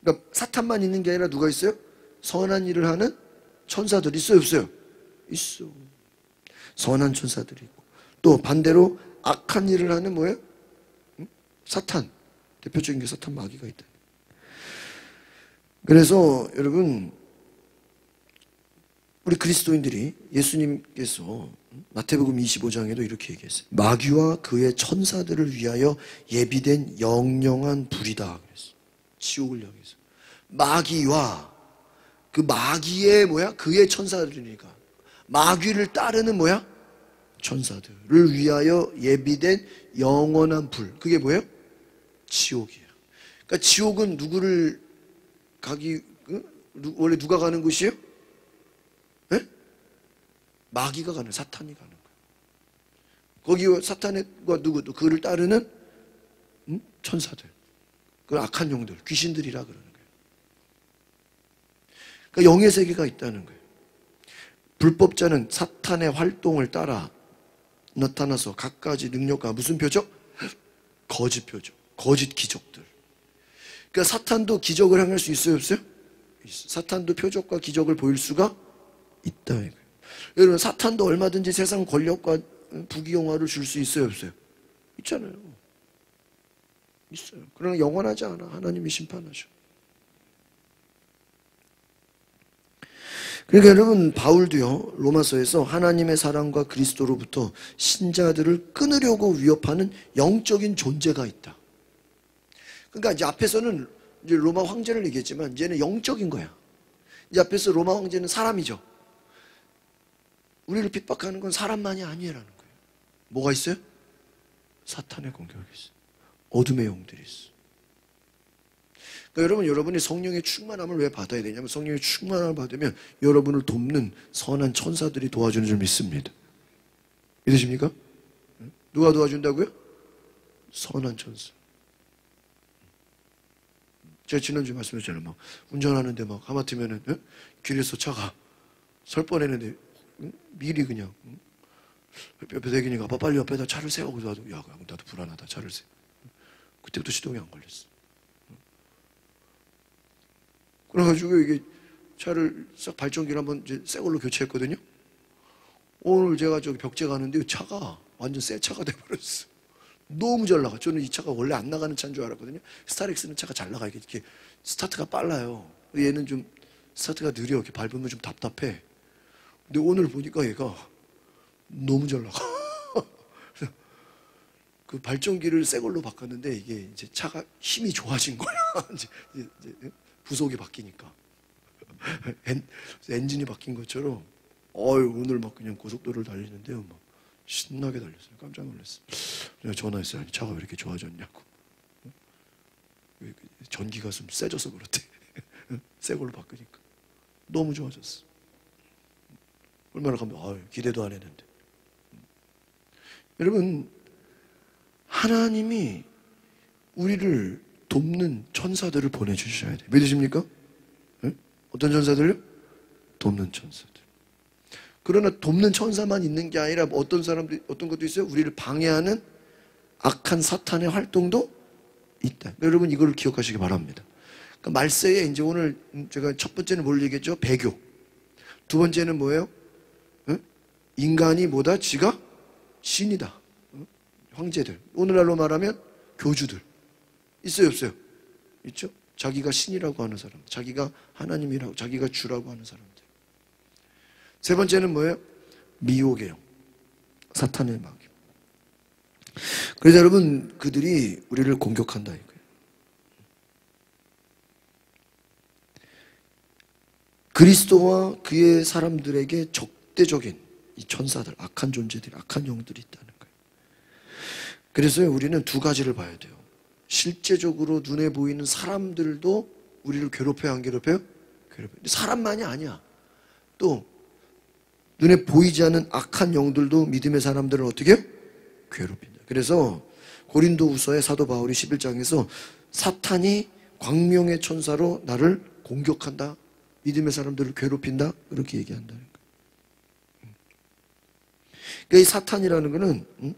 그러니까 사탄만 있는 게 아니라 누가 있어요? 선한 일을 하는 천사들 있어요, 없어요? 있어. 선한 천사들이 있고 또 반대로 악한 일을 하는 뭐예요? 사탄. 대표적인 게 사탄 마귀가 있다. 그래서 여러분 우리 그리스도인들이 예수님께서 마태복음 25장에도 이렇게 얘기했어요. 마귀와 그의 천사들을 위하여 예비된 영영한 불이다 그랬어요. 지옥을 향해서. 마귀와 그 마귀의 뭐야? 그의 천사들이니까. 마귀를 따르는 뭐야? 천사들을 위하여 예비된 영원한 불. 그게 뭐예요? 지옥이에요. 그러니까 지옥은 누구를 원래 누가 가는 곳이에요? 네? 마귀가 가는, 사탄이 가는 거예요. 거기 사탄과 누구? 그를 따르는 천사들. 그 악한 영들, 귀신들이라 그러는 거예요. 그러니까 영의 세계가 있다는 거예요. 불법자는 사탄의 활동을 따라 나타나서 갖가지 능력과 무슨 표적? 거짓 표적, 거짓 기적들. 그러니까 사탄도 기적을 행할 수 있어요, 없어요? 사탄도 표적과 기적을 보일 수가 있다. 이거예요. 여러분, 사탄도 얼마든지 세상 권력과 부귀영화를 줄 수 있어요, 없어요? 있잖아요. 있어요. 그러나 영원하지 않아. 하나님이 심판하셔. 그러니까 여러분, 바울도요, 로마서에서 하나님의 사랑과 그리스도로부터 신자들을 끊으려고 위협하는 영적인 존재가 있다. 그러니까 이제 앞에서는 이제 로마 황제를 얘기했지만 이제는 영적인 거야. 이제 앞에서 로마 황제는 사람이죠. 우리를 핍박하는 건 사람만이 아니라는 거예요. 뭐가 있어요? 사탄의 공격이 있어요. 어둠의 영들이 있어요. 그러니까 여러분이 성령의 충만함을 왜 받아야 되냐면 성령의 충만함을 받으면 여러분을 돕는 선한 천사들이 도와주는 줄 믿습니다. 믿으십니까? 누가 도와준다고요? 선한 천사. 제가 지난주에 말씀드렸잖아요. 막 운전하는데 막 하마터면은 길에서 차가 설 뻔했는데 미리 그냥 옆에 대기니까 아빠 빨리 옆에다 차를 세우고 나도 나도 불안하다 차를 세워. 그때부터 시동이 안 걸렸어. 그래가지고 이게 차를 싹 발전기를 한번 이제 새 걸로 교체했거든요. 오늘 제가 저기 벽제 가는데 차가 완전 새 차가 돼버렸어. 너무 잘 나가. 저는 이 차가 원래 안 나가는 차인 줄 알았거든요. 스타렉스는 차가 잘 나가. 이렇게 스타트가 빨라요. 얘는 좀 스타트가 느려. 이렇게 밟으면 좀 답답해. 근데 오늘 보니까 얘가 너무 잘 나가. 그 발전기를 새 걸로 바꿨는데 이게 이제 차가 힘이 좋아진 거야. 이제 부속이 바뀌니까. 엔진이 바뀐 것처럼 오늘 막 그냥 고속도로를 달리는데요. 막 신나게 달렸어요. 깜짝 놀랐어요. 내가 전화했어요. 아니, 차가 왜 이렇게 좋아졌냐고. 전기가 좀 세져서 그렇대. 새 걸로 바꾸니까. 너무 좋아졌어. 얼마나 기대도 안 했는데. 여러분, 하나님이 우리를 돕는 천사들을 보내주셔야 돼요. 믿으십니까? 네? 어떤 천사들요? 돕는 천사들. 그러나 돕는 천사만 있는 게 아니라 어떤 것도 있어요? 우리를 방해하는 악한 사탄의 활동도 있다. 여러분 이걸 기억하시기 바랍니다. 그러니까 말세에 이제 오늘 제가 첫 번째는 뭘 얘기했죠? 배교. 두 번째는 뭐예요? 인간이 뭐다? 지가 신이다. 황제들. 오늘날로 말하면 교주들. 있어요, 없어요? 있죠? 자기가 신이라고 하는 사람, 자기가 하나님이라고, 자기가 주라고 하는 사람들. 세 번째는 뭐예요? 미혹의 영. 사탄의 마귀. 그래서 여러분, 그들이 우리를 공격한다 이거예요. 그리스도와 그의 사람들에게 적대적인 이 천사들, 악한 존재들이, 악한 영들이 있다는 거예요. 그래서 우리는 두 가지를 봐야 돼요. 실제적으로 눈에 보이는 사람들도 우리를 괴롭혀요, 안 괴롭혀요? 괴롭혀요. 사람만이 아니야. 또 눈에 보이지 않는 악한 영들도 믿음의 사람들을 어떻게 해요? 괴롭힌다. 그래서 고린도후서의 사도 바울이 11장에서 사탄이 광명의 천사로 나를 공격한다, 믿음의 사람들을 괴롭힌다, 그렇게 얘기한다는 거예요. 그러니까 이 사탄이라는 거는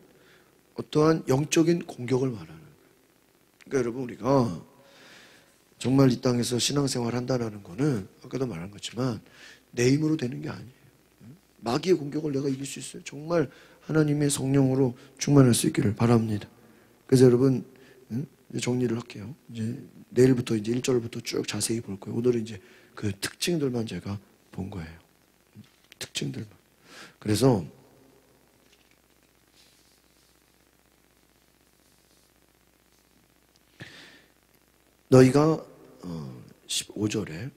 어떠한 영적인 공격을 말하는 거예요. 그러니까 여러분, 우리가 정말 이 땅에서 신앙생활 한다는 거는 아까도 말한 것지만 내 힘으로 되는 게 아니에요. 마귀의 공격을 내가 이길 수 있어요. 정말 하나님의 성령으로 충만할 수 있기를 바랍니다. 그래서 여러분, 이제 정리를 할게요. 이제 내일부터 이제 1절부터 쭉 자세히 볼 거예요. 오늘은 이제 그 특징들만 제가 본 거예요. 특징들만. 그래서 너희가 15절에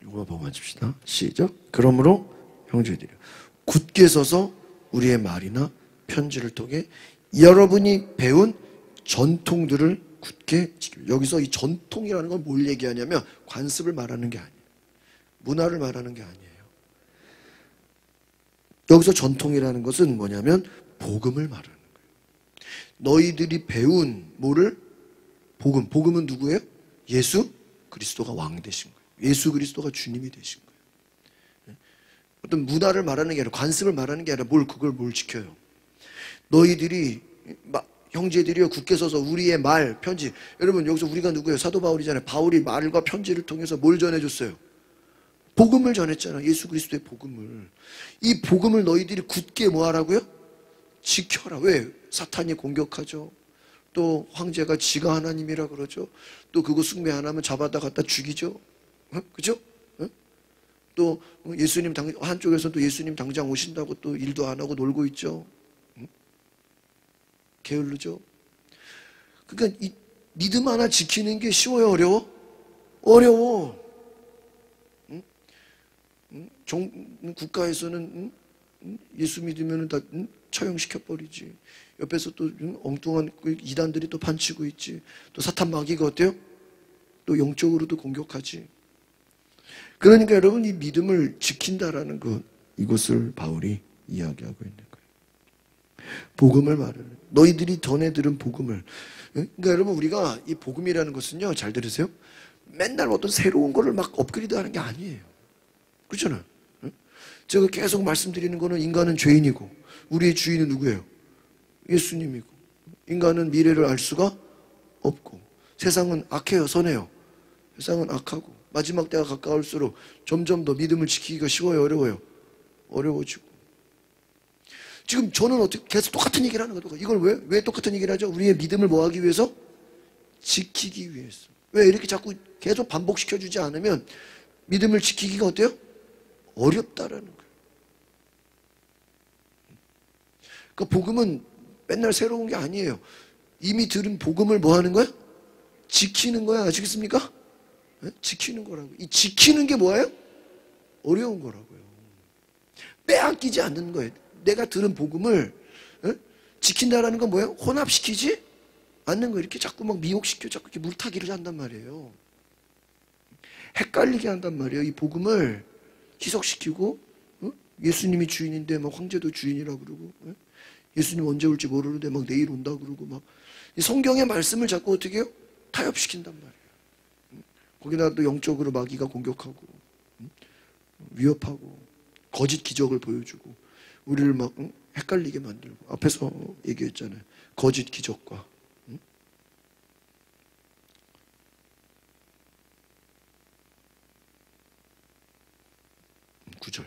이거 보고 마칩시다. 시작. 그러므로 형제들이여, 굳게 서서 우리의 말이나 편지를 통해 여러분이 배운 전통들을 굳게 지키고. 여기서 이 전통이라는 건 뭘 얘기하냐면 관습을 말하는 게 아니에요. 문화를 말하는 게 아니에요. 여기서 전통이라는 것은 뭐냐면 복음을 말하는 거예요. 너희들이 배운 뭐를? 복음. 복음은 누구예요? 예수 그리스도가 왕 되신 거예요. 예수 그리스도가 주님이 되신 거예요. 어떤 문화를 말하는 게 아니라, 관습을 말하는 게 아니라 그걸 뭘 지켜요? 너희들이 형제들이여 굳게 서서 우리의 말, 편지. 여러분, 여기서 우리가 누구예요? 사도 바울이잖아요. 바울이 말과 편지를 통해서 뭘 전해줬어요? 복음을 전했잖아요. 예수 그리스도의 복음을. 이 복음을 너희들이 굳게 뭐 하라고요? 지켜라. 왜? 사탄이 공격하죠. 또 황제가 지가 하나님이라 그러죠. 또 그거 숭배 안 하면 잡아다 갖다 죽이죠. 그죠? 또 예수님 한쪽에서 또 예수님 당장 오신다고 또 일도 안 하고 놀고 있죠. 게을르죠. 그러니까 이 믿음 하나 지키는 게 쉬워요, 어려워? 어려워. 국가에서는 예수 믿으면 다 처형시켜버리지. 옆에서 또 엉뚱한 이단들이 또 판치고 있지. 또 사탄 마귀가 어때요? 또 영적으로도 공격하지. 그러니까 여러분, 이 믿음을 지킨다라는 것, 이것을 바울이 이야기하고 있는 거예요. 복음을 말하는, 너희들이 전에 들은 복음을. 그러니까 여러분, 우리가 이 복음이라는 것은요, 잘 들으세요, 맨날 어떤 새로운 거를 막 업그레이드 하는 게 아니에요. 그렇잖아요. 제가 계속 말씀드리는 거는 인간은 죄인이고 우리의 주인은 누구예요? 예수님이고, 인간은 미래를 알 수가 없고, 세상은 악해요, 선해요? 세상은 악하고, 마지막 때가 가까울수록 점점 더 믿음을 지키기가 쉬워요, 어려워요? 어려워지고. 지금 저는 어떻게 계속 똑같은 얘기를 하는 거예요. 이걸 왜 똑같은 얘기를 하죠? 우리의 믿음을 뭐 하기 위해서? 지키기 위해서. 왜 이렇게 자꾸 계속 반복시켜주지 않으면 믿음을 지키기가 어때요? 어렵다라는 거예요. 그러니까 복음은 맨날 새로운 게 아니에요. 이미 들은 복음을 뭐 하는 거야? 지키는 거야. 아시겠습니까? 네? 지키는 거라고. 이 지키는 게 뭐예요? 어려운 거라고요. 빼앗기지 않는 거예요. 내가 들은 복음을 지킨다라는 건 뭐예요? 혼합시키지 않는 거예요. 이렇게 자꾸 막 미혹시켜, 자꾸 이렇게 물타기를 한단 말이에요. 헷갈리게 한단 말이에요. 이 복음을 희석시키고, 예수님이 주인인데 막 황제도 주인이라고 그러고, 예수님 언제 올지 모르는데 막 내일 온다 그러고, 막 이 성경의 말씀을 자꾸 어떻게 해요? 타협시킨단 말이에요. 거기다 또 영적으로 마귀가 공격하고, 위협하고, 거짓 기적을 보여주고, 우리를 막 헷갈리게 만들고. 앞에서 얘기했잖아요. 거짓 기적과 9절.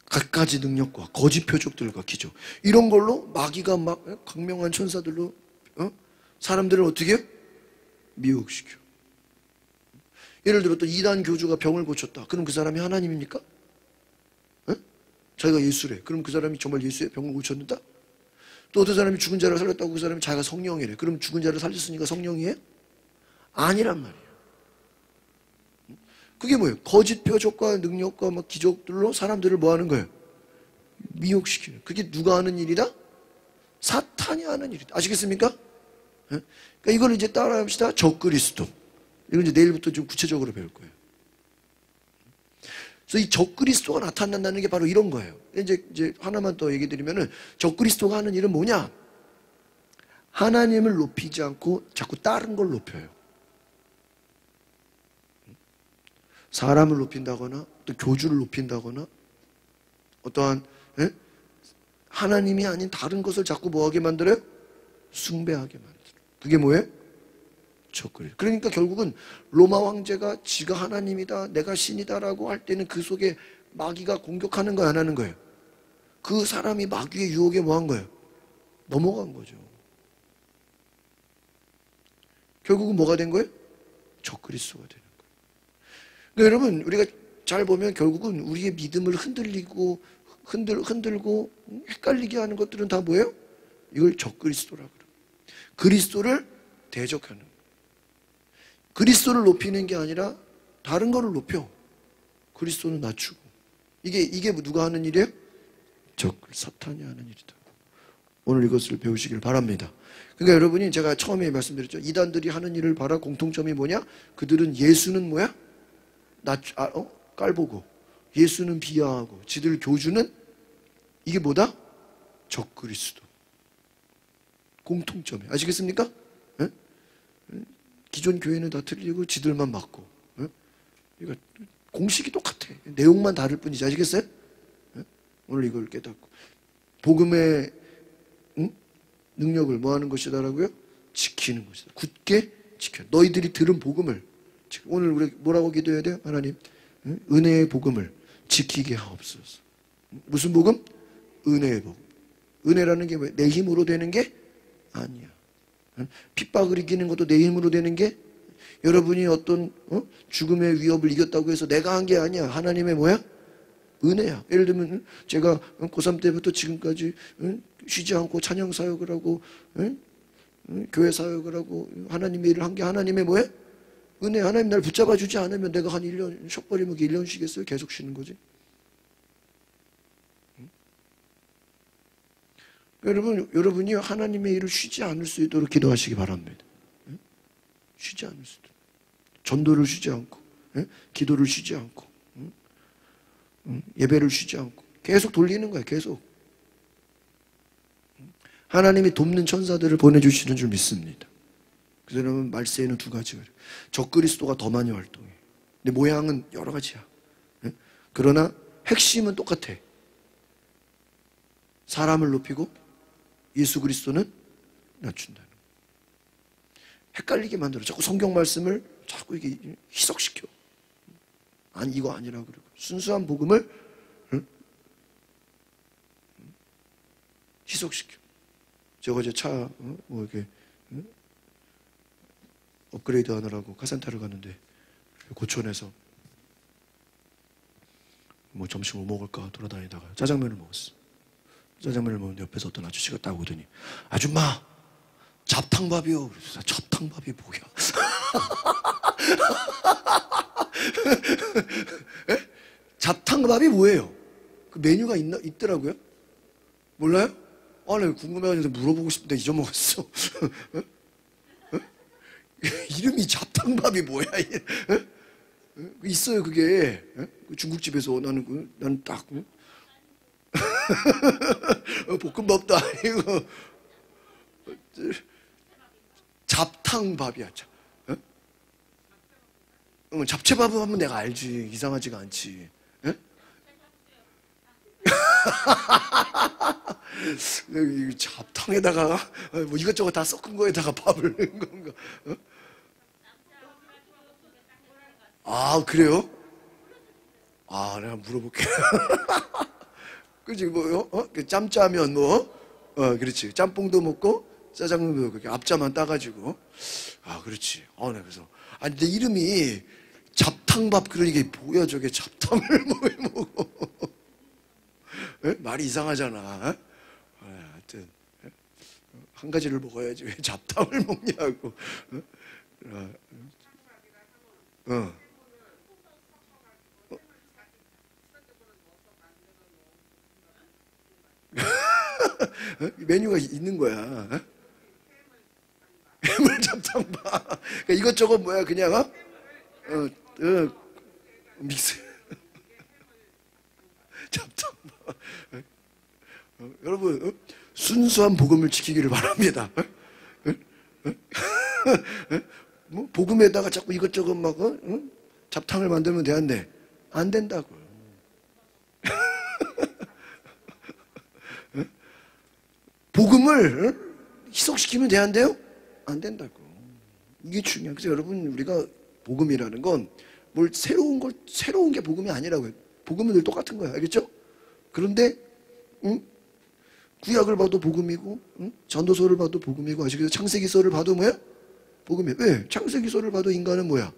갖가지 능력과 거짓 표적들과 기적, 이런 걸로 마귀가 막 강명한 천사들로 사람들을 어떻게 해요? 미혹시켜. 예를 들어 또 이단 교주가 병을 고쳤다. 그럼 그 사람이 하나님입니까? 자기가 예수래. 그럼 그 사람이 정말 예수의 병을 고쳤는다? 또 어떤 사람이 죽은 자를 살렸다고 그 사람이 자기가 성령이래. 그럼 죽은 자를 살렸으니까 성령이에요? 아니란 말이에요. 그게 뭐예요? 거짓 표적과 능력과 막 기적들로 사람들을 뭐 하는 거예요? 미혹시키는. 그게 누가 하는 일이다? 사탄이 하는 일이다. 아시겠습니까? 예? 그러니까 이걸 이제 따라합시다. 적그리스도. 이건 이제 내일부터 좀 구체적으로 배울 거예요. 그래서 이 적그리스도가 나타난다는 게 바로 이런 거예요. 이제 하나만 더 얘기 드리면은 적그리스도가 하는 일은 뭐냐? 하나님을 높이지 않고 자꾸 다른 걸 높여요. 사람을 높인다거나 또 교주를 높인다거나 어떠한 하나님이 아닌 다른 것을 자꾸 뭐하게 만들어요? 숭배하게 만들어요. 그게 뭐예요? 적그리스도. 그러니까 결국은 로마 황제가 지가 하나님이다, 내가 신이다라고 할 때는 그 속에 마귀가 공격하는 거 안 하는 거예요? 그 사람이 마귀의 유혹에 뭐 한 거예요? 넘어간 거죠. 결국은 뭐가 된 거예요? 적그리스도가 되는 거예요. 그러니까 여러분, 우리가 잘 보면 결국은 우리의 믿음을 흔들고 헷갈리게 하는 것들은 다 뭐예요? 이걸 적그리스도라고 그래요. 그리스도를 대적하는 거예요. 그리스도를 높이는 게 아니라 다른 거를 높여. 그리스도는 낮추고. 이게 누가 하는 일이에요? 사탄이 하는 일이다. 오늘 이것을 배우시길 바랍니다. 그러니까 여러분이 제가 처음에 말씀드렸죠. 이단들이 하는 일을 봐라. 공통점이 뭐냐? 그들은 예수는 뭐야? 깔보고 예수는 비하하고 지들 교주는 이게 뭐다? 적그리스도. 공통점이. 아시겠습니까? 에? 기존 교회는 다 틀리고 지들만 맞고. 그러니까 공식이 똑같아. 내용만 다를 뿐이지. 아시겠어요? 오늘 이걸 깨닫고 복음의 능력을 뭐 하는 것이다라고요? 지키는 것이다. 굳게 지켜. 너희들이 들은 복음을 오늘 우리 뭐라고 기도해야 돼요? 하나님 은혜의 복음을 지키게 하옵소서. 무슨 복음? 은혜의 복음. 은혜라는 게 뭐예요? 내 힘으로 되는 게 아니야. 핍박을 이기는 것도 내 힘으로 되는 게 여러분이 어떤 죽음의 위협을 이겼다고 해서 내가 한 게 아니야. 하나님의 뭐야? 은혜야. 예를 들면 제가 고3 때부터 지금까지 쉬지 않고 찬양 사역을 하고 교회 사역을 하고 하나님의 일을 한 게 하나님의 뭐야? 은혜. 하나님 날 붙잡아 주지 않으면 내가 한 1년 쉬어버리면 1년 쉬겠어요? 계속 쉬는 거지. 여러분이 하나님의 일을 쉬지 않을 수 있도록 기도하시기 바랍니다. 쉬지 않을 수 있도록. 전도를 쉬지 않고 기도를 쉬지 않고 예배를 쉬지 않고 계속 돌리는 거야. 계속. 하나님이 돕는 천사들을 보내주시는 줄 믿습니다. 그래서 여러분 말세에는 두 가지가 적그리스도가 더 많이 활동해. 근데 모양은 여러 가지야. 그러나 핵심은 똑같아. 사람을 높이고 예수 그리스도는 낮춘다는 거야. 헷갈리게 만들어. 자꾸 성경 말씀을 자꾸 이게 희석시켜. 아니 이거 아니라 그러고 순수한 복음을 희석시켜. 제가 어제 차 뭐 이렇게 업그레이드 하느라고 카센터를 갔는데 고촌에서 뭐 점심 뭐 먹을까 돌아다니다가 짜장면을 먹었어. 짜장면을 먹는데 옆에서 어떤 아저씨가 딱 오더니 아줌마 잡탕밥이요. 그래서 잡탕밥이 뭐야? 잡탕밥이 뭐예요? 그 메뉴가 있더라고요. 몰라요? 아, 나 궁금해가지고 물어보고 싶은데 잊어먹었어. 이름이 잡탕밥이 뭐야? 있어요, 그게. 중국집에서 나는 딱. 볶음밥도 아니고. 잡탕밥이야. 잡채밥은 하면 내가 알지. 이상하지가 않지. 잡탕에다가 뭐 이것저것 다 섞은 거에다가 밥을 넣은 건가? 아, 그래요? 아, 내가 물어볼게. 그치, 뭐, 짬짜면 뭐, 그렇지. 짬뽕도 먹고, 짜장면도 먹고, 앞자만 따가지고. 아, 그렇지. 네, 그래서. 아니, 내 이름이 잡탕밥, 그러니까 이게 뭐야, 저게 잡탕을 먹어. 말이 이상하잖아. 하여튼, 한 가지를 먹어야지. 왜 잡탕을 먹냐고. 메뉴가 있는 거야. 해물 잡탕밥. 그러니까 이것저것 뭐야 그냥 믹스 잡탕밥. 여러분 순수한 복음을 지키기를 바랍니다. 뭐 복음에다가 자꾸 이것저것 막 잡탕을 만들면 되는데 안 된다고요. 복음을 희석시키면 되는데요? 안 된다고. 이게 중요해요. 그래서 여러분 우리가 복음이라는 건 뭘 새로운 게 복음이 아니라고요. 복음은 늘 똑같은 거야. 알겠죠? 그런데 구약을 봐도 복음이고 전도서를 봐도 복음이고 아시겠어요? 창세기서를 봐도 뭐야? 복음이에요. 왜? 창세기서를 봐도 인간은 뭐야?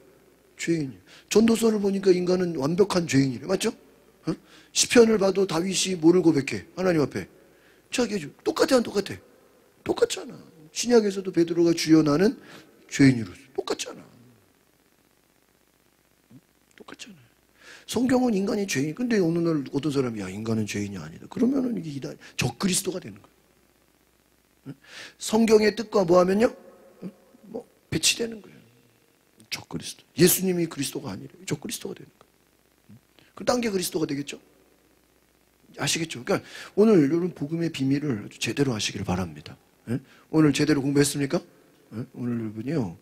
죄인이에요. 전도서를 보니까 인간은 완벽한 죄인이래. 맞죠? 시편을 봐도 다윗이 뭐를 고백해? 하나님 앞에 자기 똑같아 안 똑같아? 똑같잖아. 신약에서도 베드로가 주여 나는 죄인이로서 똑같잖아. 똑같잖아. 성경은 인간이 죄인. 근데 어느 날 어떤 사람이 야 인간은 죄인이 아니다. 그러면은 이게 적그리스도가 되는 거예요. 성경의 뜻과 뭐 하면요? 뭐 배치되는 거예요. 적그리스도. 예수님이 그리스도가 아니래. 적그리스도가 되는 거예요. 그 딴 게 그리스도가 되겠죠? 아시겠죠? 그러니까 오늘 여러분 복음의 비밀을 아주 제대로 아시기를 바랍니다. 오늘 제대로 공부했습니까? 오늘 여러분이요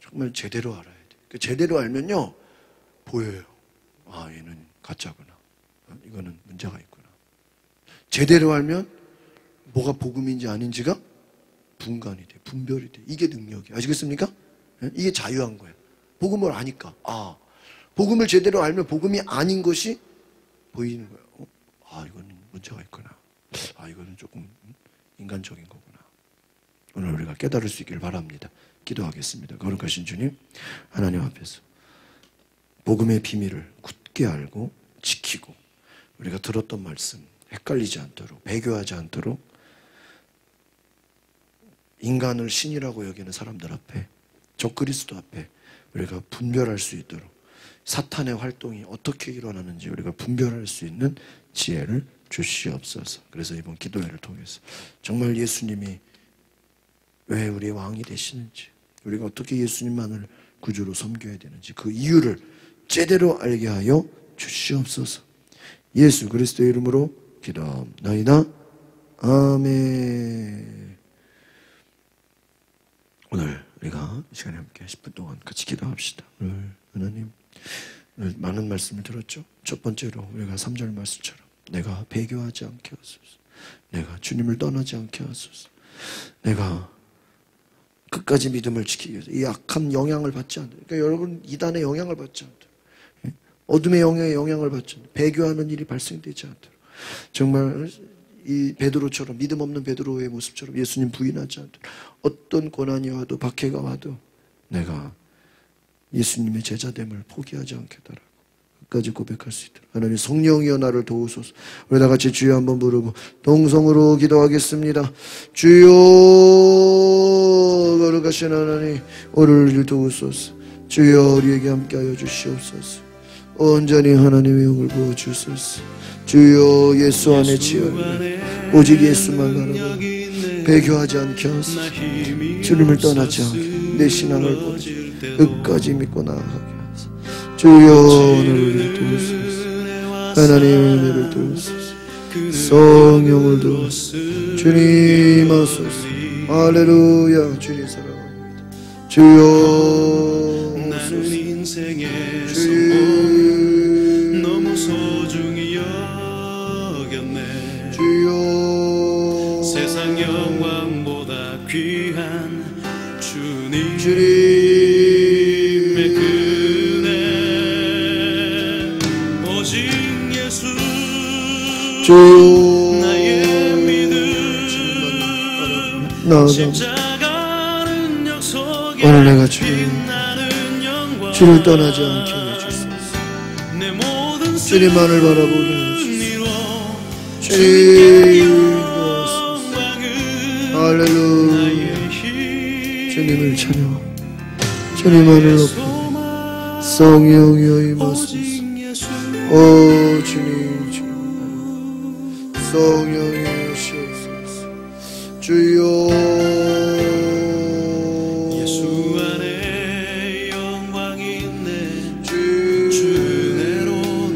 정말 제대로 알아야 돼요. 제대로 알면요 보여요. 아 얘는 가짜구나. 이거는 문제가 있구나. 제대로 알면 뭐가 복음인지 아닌지가 분간이 돼. 분별이 돼. 이게 능력이에요. 아시겠습니까? 이게 자유한 거예요. 복음을 아니까. 복음을 제대로 알면 복음이 아닌 것이 보이는 거예요. 이거는 문제가 있구나. 이거는 조금 인간적인 거구나. 오늘 우리가 깨달을 수 있기를 바랍니다. 기도하겠습니다. 거룩하신 주님, 하나님 앞에서 복음의 비밀을 굳게 알고 지키고 우리가 들었던 말씀 헷갈리지 않도록 배교하지 않도록 인간을 신이라고 여기는 사람들 앞에 적그리스도 앞에 우리가 분별할 수 있도록 사탄의 활동이 어떻게 일어나는지 우리가 분별할 수 있는 지혜를 주시옵소서. 그래서 이번 기도회를 통해서 정말 예수님이 왜 우리의 왕이 되시는지 우리가 어떻게 예수님만을 구주로 섬겨야 되는지 그 이유를 제대로 알게 하여 주시옵소서. 예수 그리스도의 이름으로 기도하옵나이다. 아멘. 오늘 우리가 이 시간에 함께 10분 동안 같이 기도합시다. 오늘 하나님 오늘 많은 말씀을 들었죠. 첫 번째로 우리가 3절 말씀처럼 내가 배교하지 않게 하소서. 내가 주님을 떠나지 않게 하소서. 내가 끝까지 믿음을 지키기 위해서 이 악한 영향을 받지 않도록. 그러니까 여러분 이단의 영향을 받지 않도록 어둠의 영향을 받지 않도록 배교하는 일이 발생되지 않도록 정말 이 베드로처럼 믿음 없는 베드로의 모습처럼 예수님 부인하지 않도록 어떤 고난이 와도 박해가 와도 내가 예수님의 제자됨을 포기하지 않겠다라고 끝까지 고백할 수 있도록 하나님 성령이여 나를 도우소서. 우리 다 같이 주여 한번 부르고 동성으로 기도하겠습니다. 주여 거룩하신 하나님 우리를 도우소서. 주여 우리에게 함께하여 주시옵소서. 온전히 하나님의 영을 부어주소서. 주여 예수 안에 지어라. 오직 예수만 바라보고 배교하지 않게 하소서. 주님을 떠나지 않게 내 신앙을 버리지 끝까지 믿고 나아가게 하소서. 주여 오늘을 도우소서. 하나님의 은혜를 도우소서. 성령을 도우소서. 주님 하소서. 할렐루야. 주님 사랑합니다. 주여 나는 인생에서 주여 너무 소중히 여겼네. 주여 세상 영광보다 귀한 주님의 은혜 오직 예수 주여 나의 믿음 십자가는 역속에 오늘 내가 주를 떠나지 않게 해주소서. 주님만을 바라보게 해주소서. 주님 할렐루야. 주님을 찬양 주님만을 높여 성령이여 임하소서. 오 주님 주님 성령이여 오시옵소서. 주여 예수 안에 영광이 있네. 주 은혜로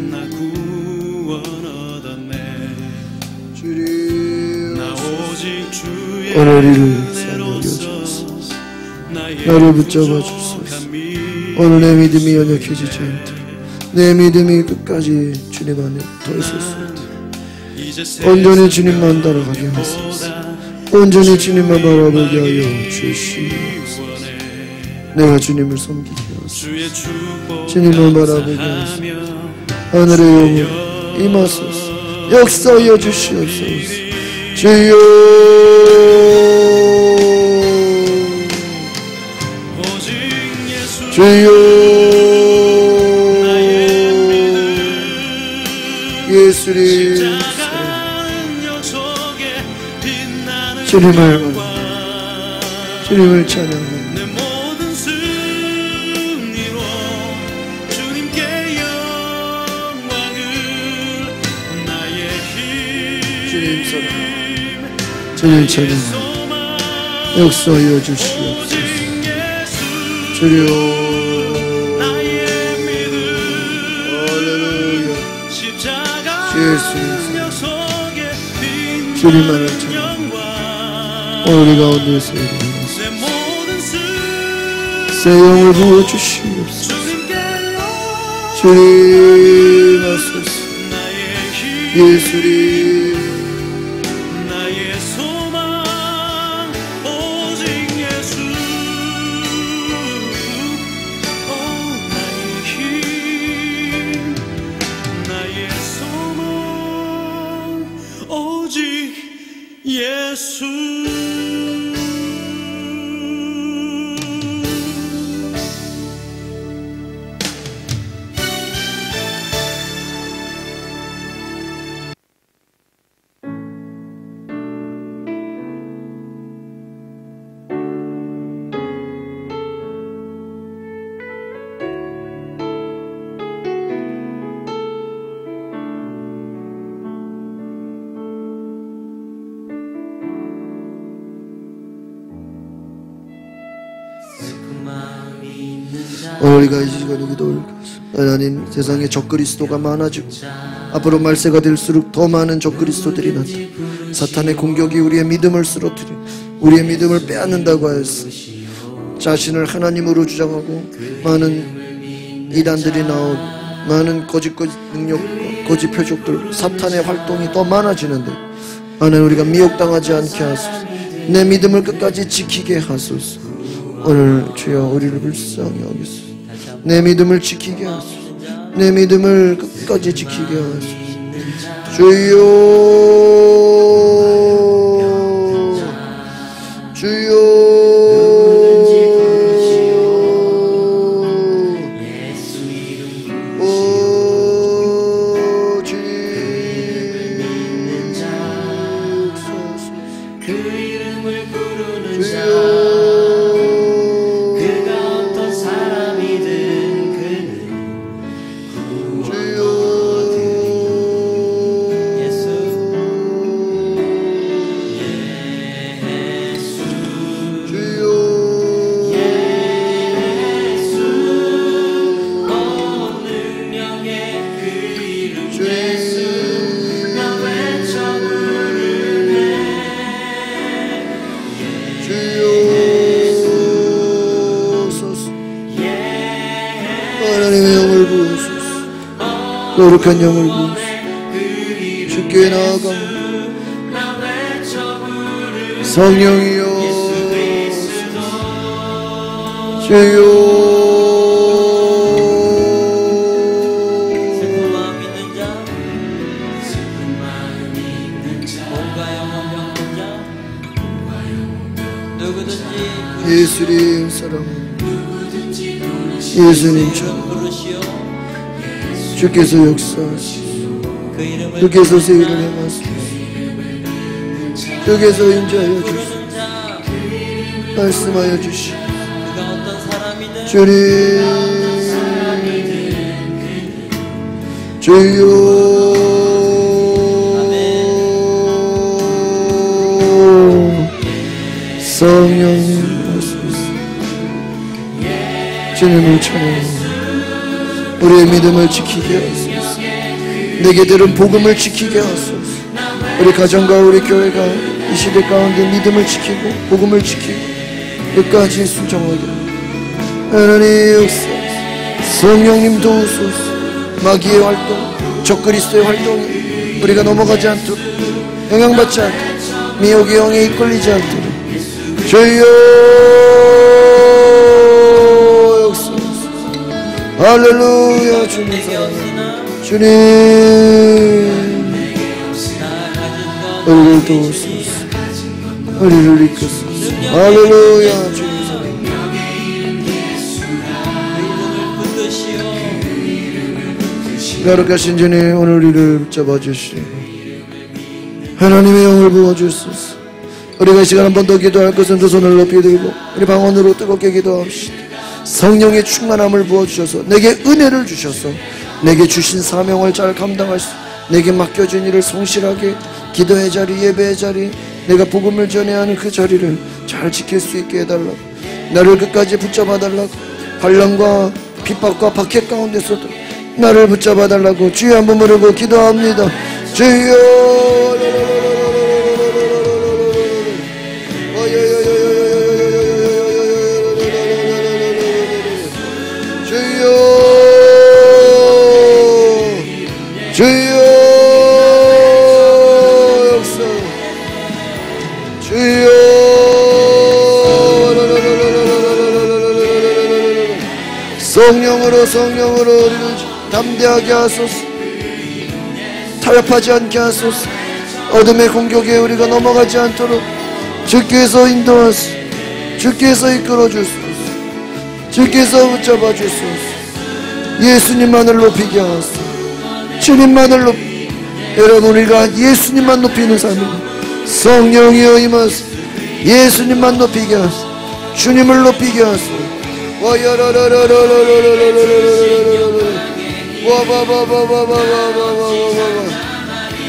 나 구원 얻었네. 주님 나 오직 주의 오늘 이를 은혜로서 나를 붙잡아 주소서. 오늘 내 믿음이 연약해지지 않도록 내 믿음이 끝까지 주님 안에 더 있을 수 있도록 온전히 주님만 따라가게 하소서. 온전히 주님만 바라보게 하여 주시옵소서. 내가 주님을 섬기게 하소서. 주님을 바라보게 하소서. 하늘의 영을 임하소서. 역사하여 주시옵소서. 주여 주여 예수님 주님을 주님을 찬양합니다. 주님 사랑 주님 찬양합니다. 역사하여 주시옵소서. 주여 주님만을 찬양합니다. 오늘 우리 가운데서 일어나소서. 새 영을 부어주시옵소서. 주님 하소서. 예수님 나의 소망 오직 예수. 나의 힘 나의 소망 오직 예수. 오늘 우리가 이 시간에 기도를 하나님, 세상에 적그리스도가 많아지고 앞으로 말세가 될수록 더 많은 적그리스도들이 나타 사탄의 공격이 우리의 믿음을 쓰러뜨리고 우리의 믿음을 빼앗는다고 하였어. 자신을 하나님으로 주장하고 많은 이단들이 나오고 많은 거짓 능력과 거짓 표적들, 사탄의 활동이 더 많아지는데 하나님, 우리가 미혹당하지 않게 하소서. 내 믿음을 끝까지 지키게 하소서. 오늘 주여 우리를 불쌍히 여기소서. 내 믿음을 지키게 하소서. 내 믿음을 끝까지 지키게 하소서. 주여 주여 거룩한 영을 부으시고 주께 나아갑니다. 성령이여 주여 예수님 사랑합니다. 예수님 찬양. 주께서 역사하시고 주께서 세일을 행하시고 주께서 인자하여 주시고 말씀하여 주시고 주님 주여 주님을 찬양합니다. 우리의 믿음을 지키게 하소서. 내게 들은 복음을 지키게 하소서. 우리 가정과 우리 교회가 이 시대 가운데 믿음을 지키고 복음을 지키고 끝까지 순종하게 하나님 역사하소서. 성령님 도우소서. 마귀의 활동, 적그리스도의 활동이 우리가 넘어가지 않도록, 영향받지 않도록, 미혹의 영에 이끌리지 않도록 주여 역사하소서. 할렐루야. 주님 사랑합니다. 주님 우리를 도우소서. 우리를 이끄소서. 할렐루야. 주님 사랑합니다. 거룩하신 주님, 오늘 우리를 붙잡아 주시고 하나님의 영을 부어주소서. 우리가 이 시간 한 번 더 기도할 것은 두 손을 높이 들고 우리 방언으로 뜨겁게 기도합시다. 성령의 충만함을 부어주셔서 내게 은혜를 주셔서 내게 주신 사명을 잘 감당할 수, 내게 맡겨진 일을 성실하게 기도의 자리, 예배의 자리, 내가 복음을 전해야 하는 그 자리를 잘 지킬 수 있게 해달라고, 나를 끝까지 붙잡아 달라고, 환난과 핍박과 박해 가운데서도 나를 붙잡아 달라고 주여 한번 부르고 기도합니다. 주여 주여 역사 주여 성령으로 우리를 담대하게 하소서. 타협하지 않게 하소서. 어둠의 공격에 우리가 넘어가지 않도록 주께서 인도하소서. 주께서 이끌어 주소서. 주께서 붙잡아 주소서. 예수님만을 높이게 하소서. 주님만을 높이, 여러분 우리가 예수님만 높이는 삶입니다. 성령이여 임하소서. 예수님만 높이게 하소서. 주님을 높이게 하소서.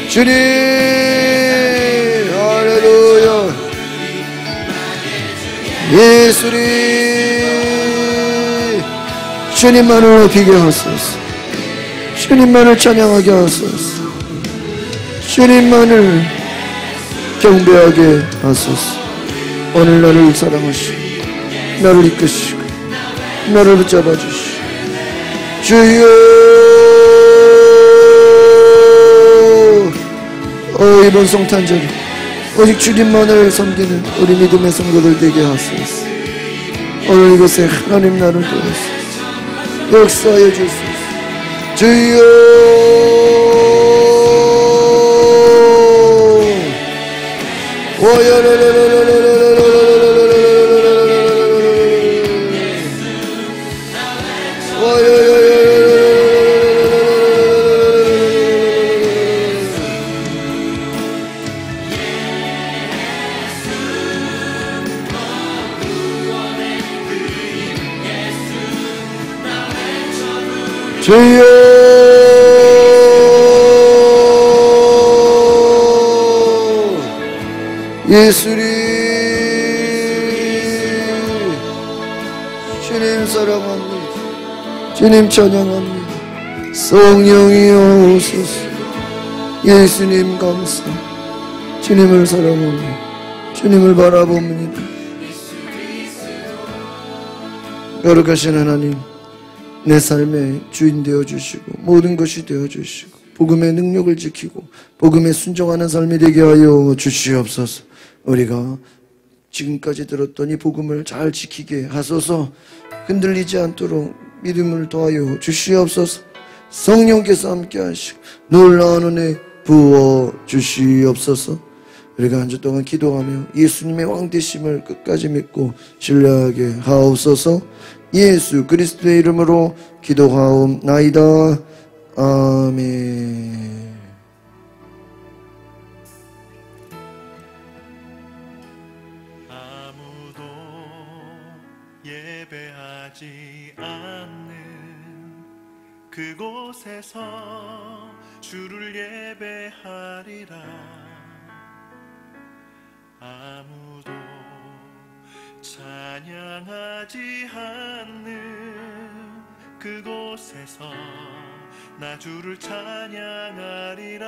주님 할렐루야. 예수님 주님만을 높이게 하소서. 주님만을 찬양하게 하소서. 주님만을 경배하게 하소서. 오늘 나를 사랑하시고 나를 이끄시고 나를 붙잡아 주시고 주여 이번 성탄절 오직 주님만을 섬기는 우리 믿음의 성도들 되게 하소서. 오늘 이곳에 하나님 나를 도우소서. 역사하여 주소서. 주여 주여 예수님 주님 사랑합니다. 주님 찬양합니다. 성령이여 오소서. 예수님 감사. 주님을 사랑합니다. 주님을 바라봅니다. 거룩하신 하나님, 내 삶의 주인 되어주시고 모든 것이 되어주시고 복음의 능력을 지키고 복음에 순종하는 삶이 되게 하여 주시옵소서. 우리가 지금까지 들었던 이 복음을 잘 지키게 하소서. 흔들리지 않도록 믿음을 더하여 주시옵소서. 성령께서 함께 하시고 놀라운 은혜 부어 주시옵소서. 우리가 한 주 동안 기도하며 예수님의 왕되심을 끝까지 믿고 신뢰하게 하옵소서. 예수 그리스도의 이름으로 기도하옵나이다. 아멘. 아무도 예배하지 않는 그곳에서 주를 예배하리라. 아무도 찬양하지 않는 그곳에서 나 주를 찬양하리라.